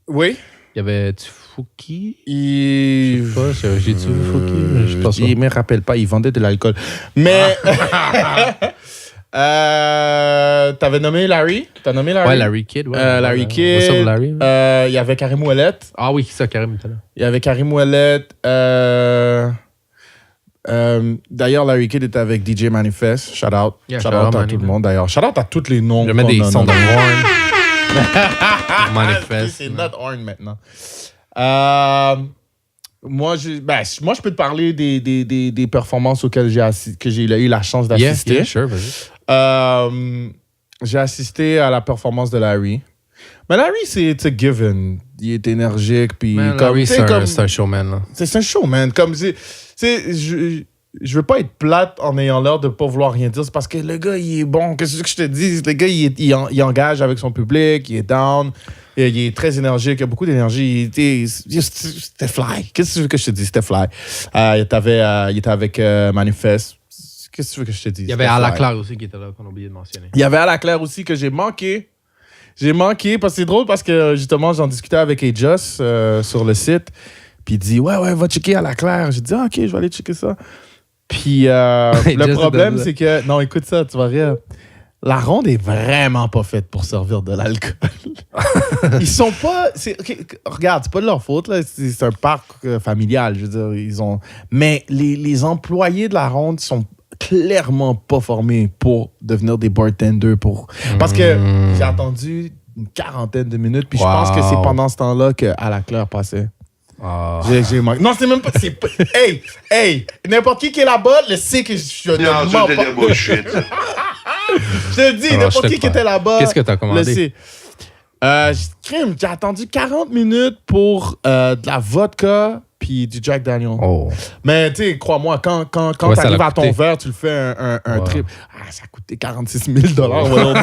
Speaker 1: Oui.
Speaker 2: Il y avait Fouki.
Speaker 1: Je
Speaker 2: sais pas, j'ai tué Fouki. Je pense pas.
Speaker 1: Je me rappelle pas, il vendait de l'alcool. Mais... t'avais nommé Larry? T'as nommé Larry?
Speaker 2: Ouais, Larry Kidd. Ouais.
Speaker 1: Larry Kidd.
Speaker 2: What's up, Larry?
Speaker 1: Il y avait Karim Ouellette.
Speaker 2: Ah oui, ça, Karim était là.
Speaker 1: Il y avait Karim Ouellette. D'ailleurs, Larry Kidd était avec DJ Manifest. Shout out.
Speaker 2: Yeah,
Speaker 1: shout out à tout le monde, d'ailleurs. Shout out à tous les noms.
Speaker 2: Je mets des sons de Horn. Manifest.
Speaker 1: C'est notre Horn maintenant. Moi, je peux te parler des performances auxquelles j'ai eu la chance d'assister.
Speaker 2: Yeah, sure, vas-y.
Speaker 1: J'ai assisté à la performance de Larry. Mais Larry, c'est a given. Il est énergique. Puis
Speaker 2: Larry, c'est un showman. Là.
Speaker 1: C'est un showman. Comme, je veux pas être plate en ayant l'air de pas vouloir rien dire. C'est parce que le gars, il est bon. Qu'est-ce que je te dis? Le gars, il engage avec son public. Il est down. Il est très énergique. Il a beaucoup d'énergie. C'était fly. Qu'est-ce que tu veux que je te dise? C'était fly. Il était avec Manifest. Qu'est-ce que tu veux que je te dise?
Speaker 2: Il y avait Ala Claire aussi qui était là, qu'on a oublié de mentionner.
Speaker 1: Il y avait Ala Claire aussi que j'ai manqué. J'ai manqué parce que c'est drôle parce que justement, j'en discutais avec Ajus sur le site. Puis il dit, ouais, va checker Ala Claire. J'ai dit, OK, je vais aller checker ça. Puis le problème, c'est que... Non, écoute ça, tu vas rire. La Ronde est vraiment pas faite pour servir de l'alcool. Ils sont pas... Regarde, c'est pas de leur faute, là. C'est un parc familial, je veux dire. Mais les employés de la Ronde sont clairement pas formés pour devenir des bartenders. Parce que j'ai attendu une 40aine de minutes, puis je pense que c'est pendant ce temps-là qu'à la Claire passait. J'ai manqué. Non, c'est même pas... Hey! N'importe qui est là-bas, le sait que je ne mens pas.
Speaker 3: Bullshit.
Speaker 1: Je te dis, n'importe qui était là-bas...
Speaker 2: Qu'est-ce que t'as commandé?
Speaker 1: J'ai attendu 40 minutes pour de la vodka puis du Jack Daniel.
Speaker 2: Oh.
Speaker 1: Mais tu sais, crois-moi, quand tu arrives à ton verre, tu le fais un trip. Ça a coûté 46 000 $.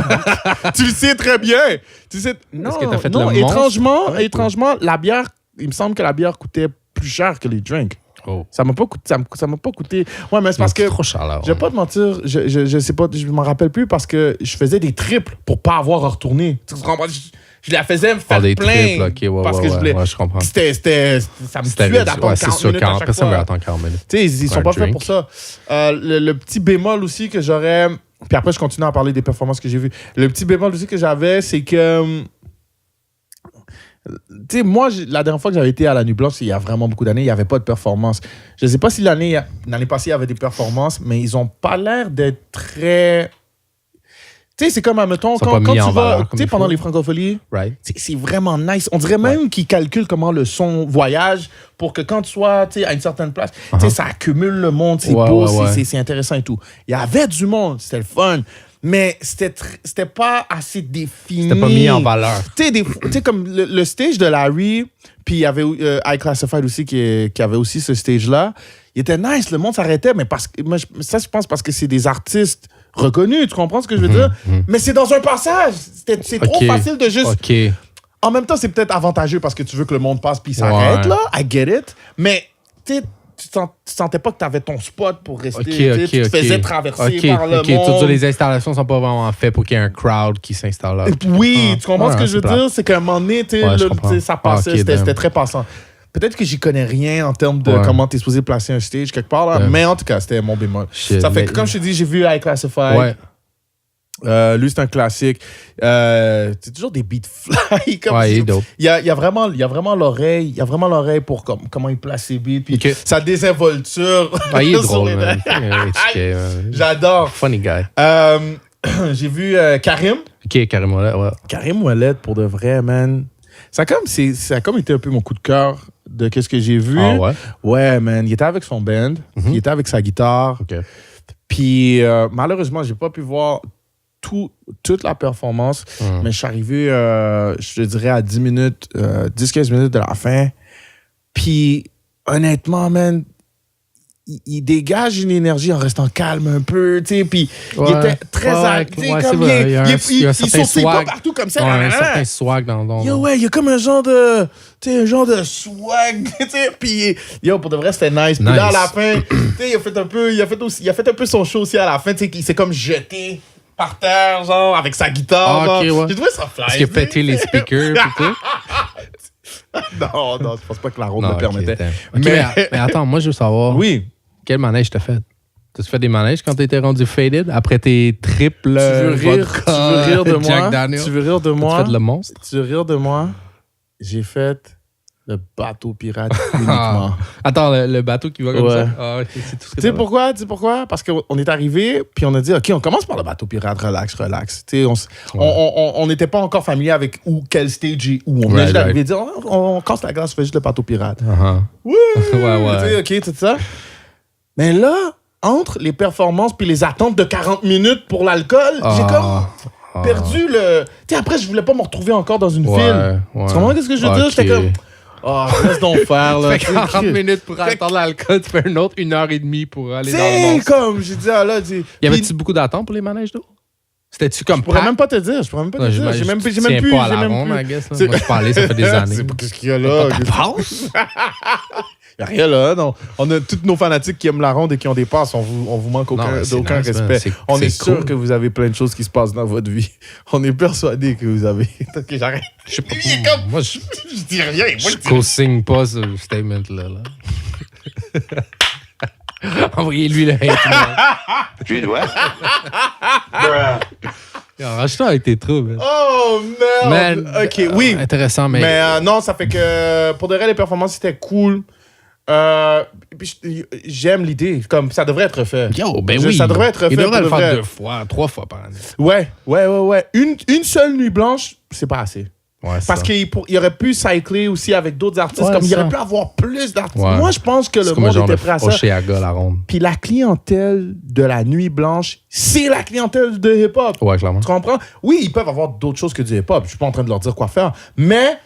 Speaker 1: Tu le sais très bien. Tu sais, non,
Speaker 2: est-ce que t'as fait
Speaker 1: non,
Speaker 2: le
Speaker 1: étrangement, la bière, il me semble que la bière coûtait plus cher que les drinks.
Speaker 2: Oh.
Speaker 1: Ça m'a pas coûté. Ouais, mais c'est parce que.
Speaker 2: C'est trop cher là.
Speaker 1: Je vais pas te mentir, je sais pas, je m'en rappelle plus parce que je faisais des triples pour pas avoir à retourner. Tu comprends? Je la faisais me faire plein. Parce que je voulais.
Speaker 2: Ouais, je comprends.
Speaker 1: Ça me tuait d'attendre 40 minutes à chaque
Speaker 2: personne
Speaker 1: fois.
Speaker 2: veut attendre 40 minutes.
Speaker 1: Tu sais, ils sont pas faits pour ça. Le petit bémol aussi que j'aurais... Puis après, je continue à parler des performances que j'ai vues. Le petit bémol aussi que j'avais, c'est que... Tu sais, moi, la dernière fois que j'avais été à la Nuit Blanche, il y a vraiment beaucoup d'années, il n'y avait pas de performance. Je ne sais pas si l'année passée, il y avait des performances, mais ils n'ont pas l'air d'être très... Tu sais, c'est comme, admettons, quand tu vas... Tu sais, pendant les francopholies, c'est vraiment nice. On dirait même qu'ils calculent comment le son voyage pour que quand tu sois à une certaine place, tu sais, ça accumule le monde, c'est beau, c'est intéressant et tout. Il y avait du monde, c'était le fun. Mais c'était pas assez défini.
Speaker 2: C'était pas mis en valeur.
Speaker 1: Tu sais, comme le stage de Larry, puis il y avait High Classified aussi qui avait aussi ce stage-là. Il était nice, le monde s'arrêtait, mais je pense parce que c'est des artistes reconnus, tu comprends ce que je veux dire? Mais c'est dans un passage. C'est trop facile de juste... En même temps, c'est peut-être avantageux parce que tu veux que le monde passe puis s'arrête, là. I get it. Mais, tu sais, tu sentais pas que tu avais ton spot pour rester. Tu te faisais traverser par le monde.
Speaker 2: Toutes les installations sont pas vraiment faites pour qu'il y ait un crowd qui s'installe là.
Speaker 1: Oui, tu comprends ce que je veux dire? C'est qu'à un moment donné, ça passait, c'était très passant. Peut-être que j'y connais rien en termes de comment tu es supposé placer un stage quelque part, là, mais en tout cas, c'était mon bémol. Ça fait que, comme je te dis, j'ai vu High Classified. Lui, c'est un classique. C'est toujours des beats fly. Il y a vraiment l'oreille pour comment il place ses beats. Puis sa désinvolture.
Speaker 2: Il est drôle, man.
Speaker 1: J'adore.
Speaker 2: Funny guy.
Speaker 1: J'ai vu Karim.
Speaker 2: Karim Ouellet, ouais.
Speaker 1: Karim Ouellet, pour de vrai, man. Ça a comme été un peu mon coup de cœur de ce que j'ai vu.
Speaker 2: Ah ouais?
Speaker 1: Ouais, man. Il était avec son band. Il était avec sa guitare. Puis, malheureusement, j'ai pas pu voir toute la performance, mais je suis arrivé, je te dirais, à 10-15 minutes de la fin. Puis, honnêtement, man, il dégage une énergie en restant calme un peu, tu sais, puis il était très actif, comme il sautait pas partout comme ça.
Speaker 2: Il y a un certain swag dans
Speaker 1: il y a comme un genre de swag, tu sais, puis pour de vrai, c'était nice. Puis là, à la fin, tu sais, il a fait un peu son show aussi à la fin, tu sais, il s'est comme jeté par terre, genre, avec sa guitare. J'ai trouvé ça fly.
Speaker 2: Est-ce qu'il a pété les speakers et tout?
Speaker 1: Non, je pense pas que la ronde le permettait.
Speaker 2: Mais attends, moi, je veux savoir.
Speaker 1: Oui.
Speaker 2: Quel manège t'as fait? T'as fait des manèges quand t'étais rendu faded? Après tes triples...
Speaker 1: Tu veux rire de moi?
Speaker 2: Jack Daniel?
Speaker 1: Tu veux rire de moi?
Speaker 2: Tu fait le monstre?
Speaker 1: Tu veux rire de moi? J'ai fait le bateau pirate uniquement.
Speaker 2: Attends, le bateau qui va comme ça? C'est tout ce que
Speaker 1: tu sais pourquoi? Parce qu'on est arrivé, puis on a dit, OK, on commence par le bateau pirate, relax. Tu sais, on n'était pas encore familier avec quel stage et où. On venait juste d'arriver et dire, on casse la glace, on fait juste le bateau pirate. Oui! Ouais. OK, tout ça. Mais là, entre les performances puis les attentes de 40 minutes pour l'alcool, j'ai comme perdu le... Tu sais, après, je voulais pas me retrouver encore dans une file. Tu comprends ce que je veux dire? J'étais comme... laisse donc faire, là.
Speaker 2: Tu fais 40 minutes pour attendre l'alcool, tu fais une autre 1h30 pour aller dans le monde.
Speaker 1: C'est comme, j'ai dit, là...
Speaker 2: Y avait-tu beaucoup d'attentes pour les manèges d'eau? C'était-tu comme...
Speaker 1: Je pourrais même pas te dire. J'ai même plus...
Speaker 2: pas à la ronde, I guess. Moi, je parlais, ça fait des années.
Speaker 1: C'est pas qu'est-ce qu'il y a là. Il n'y a rien là, non. On a tous nos fanatiques qui aiment la ronde et qui ont des passes. On vous manque d'aucun respect. On est sûr que vous avez plein de choses qui se passent dans votre vie. On est persuadé que vous avez... Ok, j'arrête.
Speaker 2: Je sais pas.
Speaker 1: Moi, je dis rien.
Speaker 2: Je co-signe pas ce statement-là. Envoyez-lui le hate.
Speaker 3: Tu dois.
Speaker 2: Arrache-toi avec tes troubles.
Speaker 1: Oh, merde. OK, oui.
Speaker 2: Intéressant, mais...
Speaker 1: Mais non, ça fait que pour de vrai, les performances, c'était cool. J'aime l'idée. Comme ça devrait être fait.
Speaker 2: Oui.
Speaker 1: Ça devrait être fait.
Speaker 2: Il devrait le faire 2 fois, 3 fois par année.
Speaker 1: Ouais. Une seule nuit blanche, c'est pas assez.
Speaker 2: Ouais,
Speaker 1: parce qu'il aurait pu cycler aussi avec d'autres artistes. Comme il aurait pu avoir plus d'artistes. Moi, je pense que le monde était prêt à ça.
Speaker 2: La ronde.
Speaker 1: Puis la clientèle de la nuit blanche, c'est la clientèle de hip-hop.
Speaker 2: Ouais, clairement.
Speaker 1: Tu comprends? Oui, ils peuvent avoir d'autres choses que du hip-hop. Je suis pas en train de leur dire quoi faire. Mais...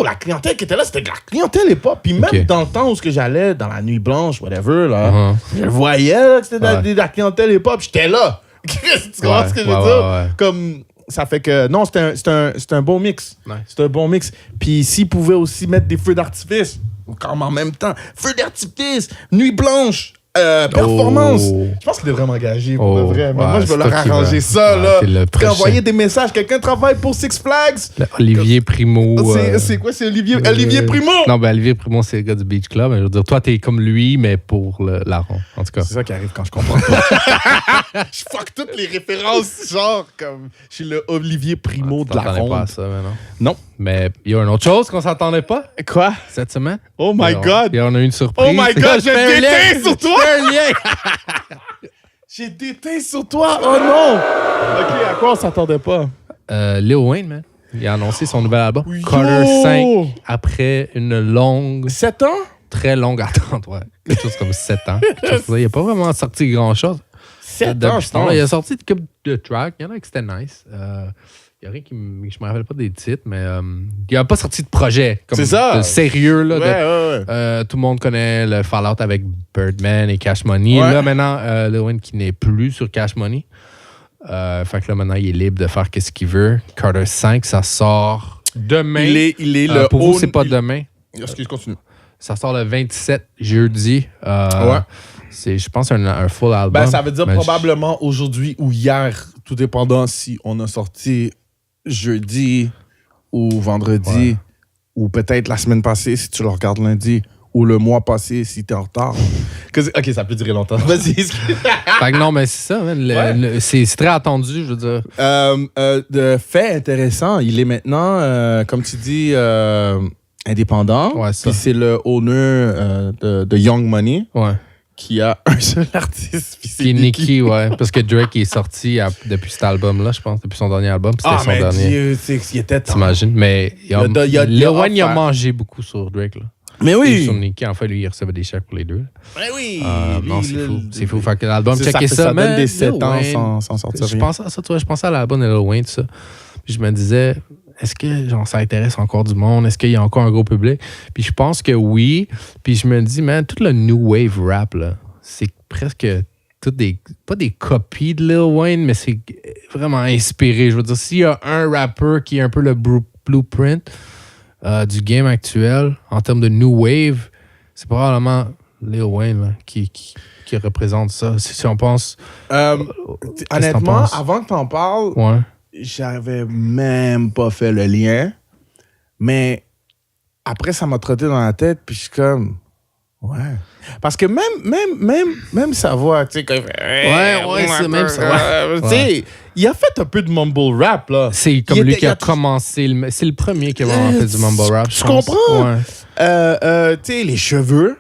Speaker 1: la clientèle qui était là, c'était de la clientèle hip-hop. Puis même dans le temps où j'allais dans la nuit blanche, whatever, là, je voyais là, que c'était de la clientèle hip-hop. J'étais là. Tu comprends ce que je veux dire? Comme, ça fait que, non, c'est un bon mix.
Speaker 2: Nice.
Speaker 1: C'est un bon mix. Puis s'ils pouvaient aussi mettre des feux d'artifice, comme en même temps, feux d'artifice, nuit blanche, Performance. Je pense qu'il devrait m'engager pour le vrai. Mais moi, je vais leur arranger ça. Tu peux envoyer des messages. Quelqu'un travaille pour Six Flags.
Speaker 2: Olivier Primo.
Speaker 1: C'est quoi? C'est Olivier Primo?
Speaker 2: Non, ben Olivier Primo, c'est le gars du Beach Club. Je veux dire, toi, t'es comme lui, mais pour l'Aron. En tout cas.
Speaker 1: C'est ça qui arrive quand je comprends pas. Je fuck toutes les références. Genre, comme je suis le Olivier Primo de la ronde.
Speaker 2: Pas à ça, mais non.
Speaker 1: Non.
Speaker 2: Mais il y a une autre chose qu'on s'attendait pas.
Speaker 1: Quoi?
Speaker 2: Cette semaine.
Speaker 1: Oh my God.
Speaker 2: Et on a eu une surprise.
Speaker 1: Oh my God, j'ai déteint sur toi.
Speaker 2: Un lien.
Speaker 1: J'ai déteint sur toi. Oh non. OK, à quoi on s'attendait pas?
Speaker 2: Lil Wayne, man. Il a annoncé son nouvel album.
Speaker 1: Yo.
Speaker 2: Carter 5, après une longue...
Speaker 1: 7 ans?
Speaker 2: Très longue attente, ouais. Quelque chose comme 7 ans. Il n'a pas vraiment sorti grand-chose.
Speaker 1: 7 ans, je pense.
Speaker 2: Il a sorti une couple de tracks. Il y en a qui c'était nice. Il y a rien qui je me rappelle pas des titres, mais il n'a pas sorti de projet. Comme
Speaker 1: c'est ça.
Speaker 2: De sérieux. Là,
Speaker 1: ouais.
Speaker 2: Tout le monde connaît le Fallout avec Birdman et Cash Money.
Speaker 1: Ouais.
Speaker 2: Là, maintenant, Lil Wayne qui n'est plus sur Cash Money. Fait que là, maintenant, il est libre de faire ce qu'il veut. Carter 5, ça sort demain.
Speaker 1: Il est le
Speaker 2: pour vous, c'est pas demain.
Speaker 1: Excuse, continue.
Speaker 2: Ça sort le 27 jeudi.
Speaker 1: Ouais.
Speaker 2: C'est, je pense, un full album.
Speaker 1: Ben, ça veut dire probablement aujourd'hui ou hier, tout dépendant si on a sorti jeudi ou vendredi, ou peut-être la semaine passée si tu le regardes lundi, ou le mois passé si t'es en retard. OK, ça peut durer longtemps. Vas-y.
Speaker 2: Fait que non, mais c'est ça. C'est très attendu, je veux dire.
Speaker 1: De fait intéressant, il est maintenant, comme tu dis, indépendant.
Speaker 2: Ouais,
Speaker 1: puis c'est le owner de Young Money.
Speaker 2: Ouais.
Speaker 1: Qui a un seul artiste. Puis
Speaker 2: c'est Nicki, ouais. Parce que Drake est sorti depuis cet album-là, je pense, depuis son dernier album. C'était son dernier.
Speaker 1: Dieu, il était temps.
Speaker 2: T'imagines? Mais Lil Wayne, il a mangé beaucoup sur Drake, là.
Speaker 1: Mais oui.
Speaker 2: Sur Nicki, en fait, lui, il recevait des chèques pour les deux.
Speaker 1: Mais oui.
Speaker 2: Non, c'est fou. C'est fou. Fait que l'album, checker
Speaker 1: ça. Ça donne des 7
Speaker 2: Lil
Speaker 1: ans
Speaker 2: Wayne,
Speaker 1: sans sortir rien.
Speaker 2: Je pensais à ça, tu vois. Je pensais à l'album de Lil Wayne, tout ça. Puis je me disais, est-ce que ça intéresse encore du monde? Est-ce qu'il y a encore un gros public? Puis je pense que oui. Puis je me dis, man, tout le new wave rap, là, c'est presque toutes pas des copies de Lil Wayne, mais c'est vraiment inspiré. Je veux dire, s'il y a un rapper qui est un peu le blueprint du game actuel en termes de new wave, c'est probablement Lil Wayne là, qui représente ça. Si on pense...
Speaker 1: honnêtement, avant que t'en parles, j'avais même pas fait le lien, mais après, ça m'a trotté dans la tête, puis je suis comme... Ouais. Parce que même sa voix, tu sais, quand il fait...
Speaker 2: c'est même ça.
Speaker 1: Tu sais, il a fait un peu de mumble rap, là.
Speaker 2: C'est comme lui qui a commencé. C'est le premier qui a vraiment fait du mumble rap.
Speaker 1: Tu comprends?
Speaker 2: Ouais.
Speaker 1: Tu sais, les cheveux.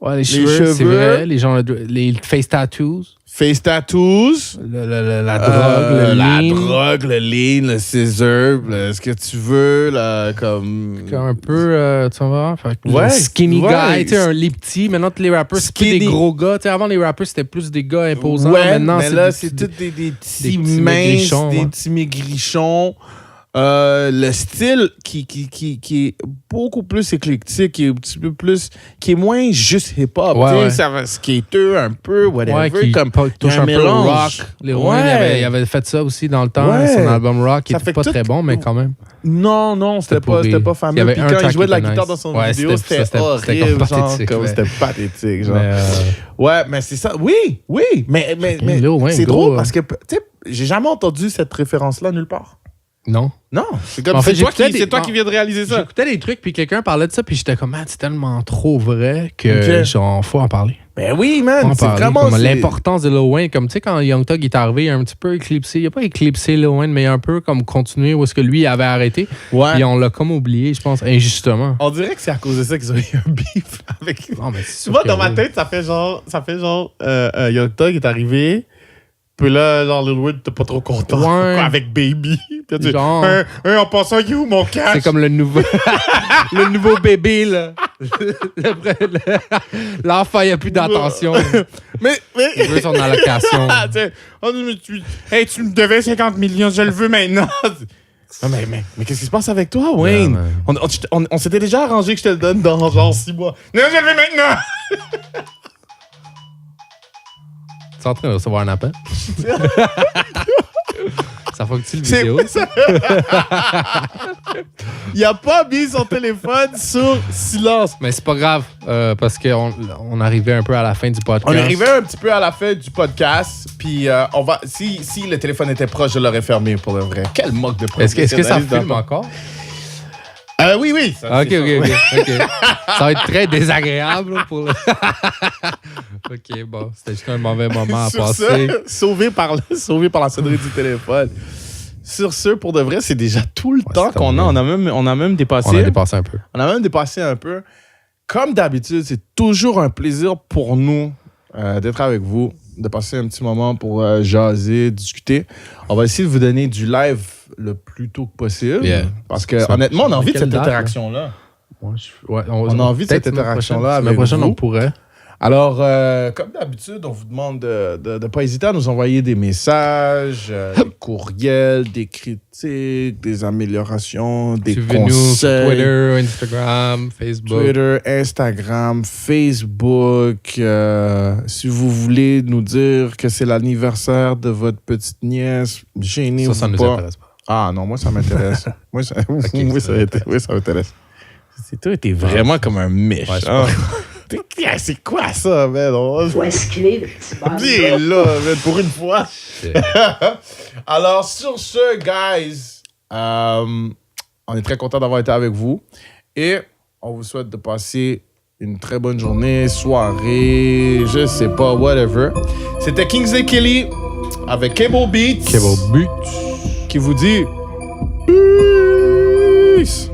Speaker 2: Ouais, les cheveux, c'est vrai. Les face tattoos.
Speaker 1: Face tattoos.
Speaker 2: La drogue,
Speaker 1: la drogue, le lean, le scissor, ce que tu veux, là, comme...
Speaker 2: Un peu, tu vas voir,
Speaker 1: ouais,
Speaker 2: skinny guy, tu sais, les petits. Maintenant, tous les rappers, c'est plus des gros gars. Tu sais, avant, les rappers, c'était plus des gars imposants.
Speaker 1: Ouais,
Speaker 2: maintenant,
Speaker 1: mais là, c'est tous des petits minces, des petits maigrichons. Le style qui est beaucoup plus éclectique, qui est un petit peu plus, qui est moins juste hip-hop, ça va skater un peu, whatever,
Speaker 2: comme touche un peu au rock. Les il avait fait ça aussi dans le temps, son album rock, qui était pas très bon, mais quand même.
Speaker 1: Non, c'était pas fameux. Puis quand il jouait de la guitare dans son vidéo, c'était horrible, c'était pathétique, genre. Ouais, mais c'est ça. Oui, mais c'est drôle parce que, tu sais, j'ai jamais entendu cette référence-là nulle part.
Speaker 2: Non.
Speaker 1: C'est comme c'est toi qui viens de réaliser ça.
Speaker 2: J'écoutais des trucs, puis quelqu'un parlait de ça, puis j'étais comme, man, c'est tellement trop vrai que genre, faut en parler.
Speaker 1: Ben oui, man, c'est vraiment...
Speaker 2: l'importance de Lil Wayne, comme tu sais, quand Young Thug est arrivé, il a un petit peu éclipsé, il a pas éclipsé Lil Wayne, mais il a un peu comme continué où est-ce que lui avait arrêté. Ouais. Puis on l'a comme oublié, je pense, injustement.
Speaker 1: On dirait que c'est à cause de ça qu'ils ont eu un beef avec...
Speaker 2: Non, mais
Speaker 1: tu vois, dans ma tête, ça fait genre Young Thug est arrivé... Puis là, genre, Lil Wayne, t'es pas trop content avec Baby. Puis genre... en passant, il est où mon cash?
Speaker 2: C'est comme le nouveau... le nouveau bébé, là. L'enfant, il a plus d'attention.
Speaker 1: mais...
Speaker 2: Il veut son allocation.
Speaker 1: Tu me devais 50 millions, je le veux maintenant. Mais qu'est-ce qui se passe avec toi, Wayne? On s'était déjà arrangé que je te le donne dans genre 6 mois. Non, je le veux maintenant!
Speaker 2: Tu es en train de recevoir un appel? Ça faut que tu le vidéo.
Speaker 1: Il a pas mis son téléphone sur silence.
Speaker 2: Mais c'est pas grave, parce qu'on arrivait un peu à la fin du podcast.
Speaker 1: On arrivait un petit peu à la fin du podcast, puis si le téléphone était proche, je l'aurais fermé pour le vrai. Quel moque de professionnalisme.
Speaker 2: Est-ce que ça filme encore?
Speaker 1: Oui. Ça,
Speaker 2: OK. Ça va être très désagréable là, pour le... OK, bon. C'était juste un mauvais moment à passer.
Speaker 1: Sauvé par la sonnerie du téléphone. Sur ce, pour de vrai, c'est déjà tout le temps qu'on a. On a même dépassé.
Speaker 2: On a dépassé un peu.
Speaker 1: On a même dépassé un peu. Comme d'habitude, c'est toujours un plaisir pour nous d'être avec vous, de passer un petit moment pour jaser, discuter. On va essayer de vous donner du live le plus tôt que possible. Yeah. Parce que, honnêtement, on a envie de cette interaction-là. On a envie de cette interaction-là avec vous. La prochaine,
Speaker 2: on pourrait.
Speaker 1: Alors, comme d'habitude, on vous demande de ne pas hésiter à nous envoyer des messages, des courriels, des critiques, des améliorations, des conseils.
Speaker 2: Twitter, Instagram,
Speaker 1: Facebook. Si vous voulez nous dire que c'est l'anniversaire de votre petite nièce, gênez-vous pas. Ça nous intéresse pas. Ah non, moi, ça m'intéresse. moi, ça m'intéresse. Toi, t'es vraiment comme un méchant. C'est quoi ça, man?
Speaker 4: Faut esquiver le petit bordel.
Speaker 1: Viens là, man, pour une fois. Alors, sur ce, guys, on est très content d'avoir été avec vous. Et on vous souhaite de passer une très bonne journée, soirée, je sais pas, whatever. C'était Kingsley Kelly avec Cable Beats.
Speaker 2: Cable Beats.
Speaker 1: Qui vous dit... Peace.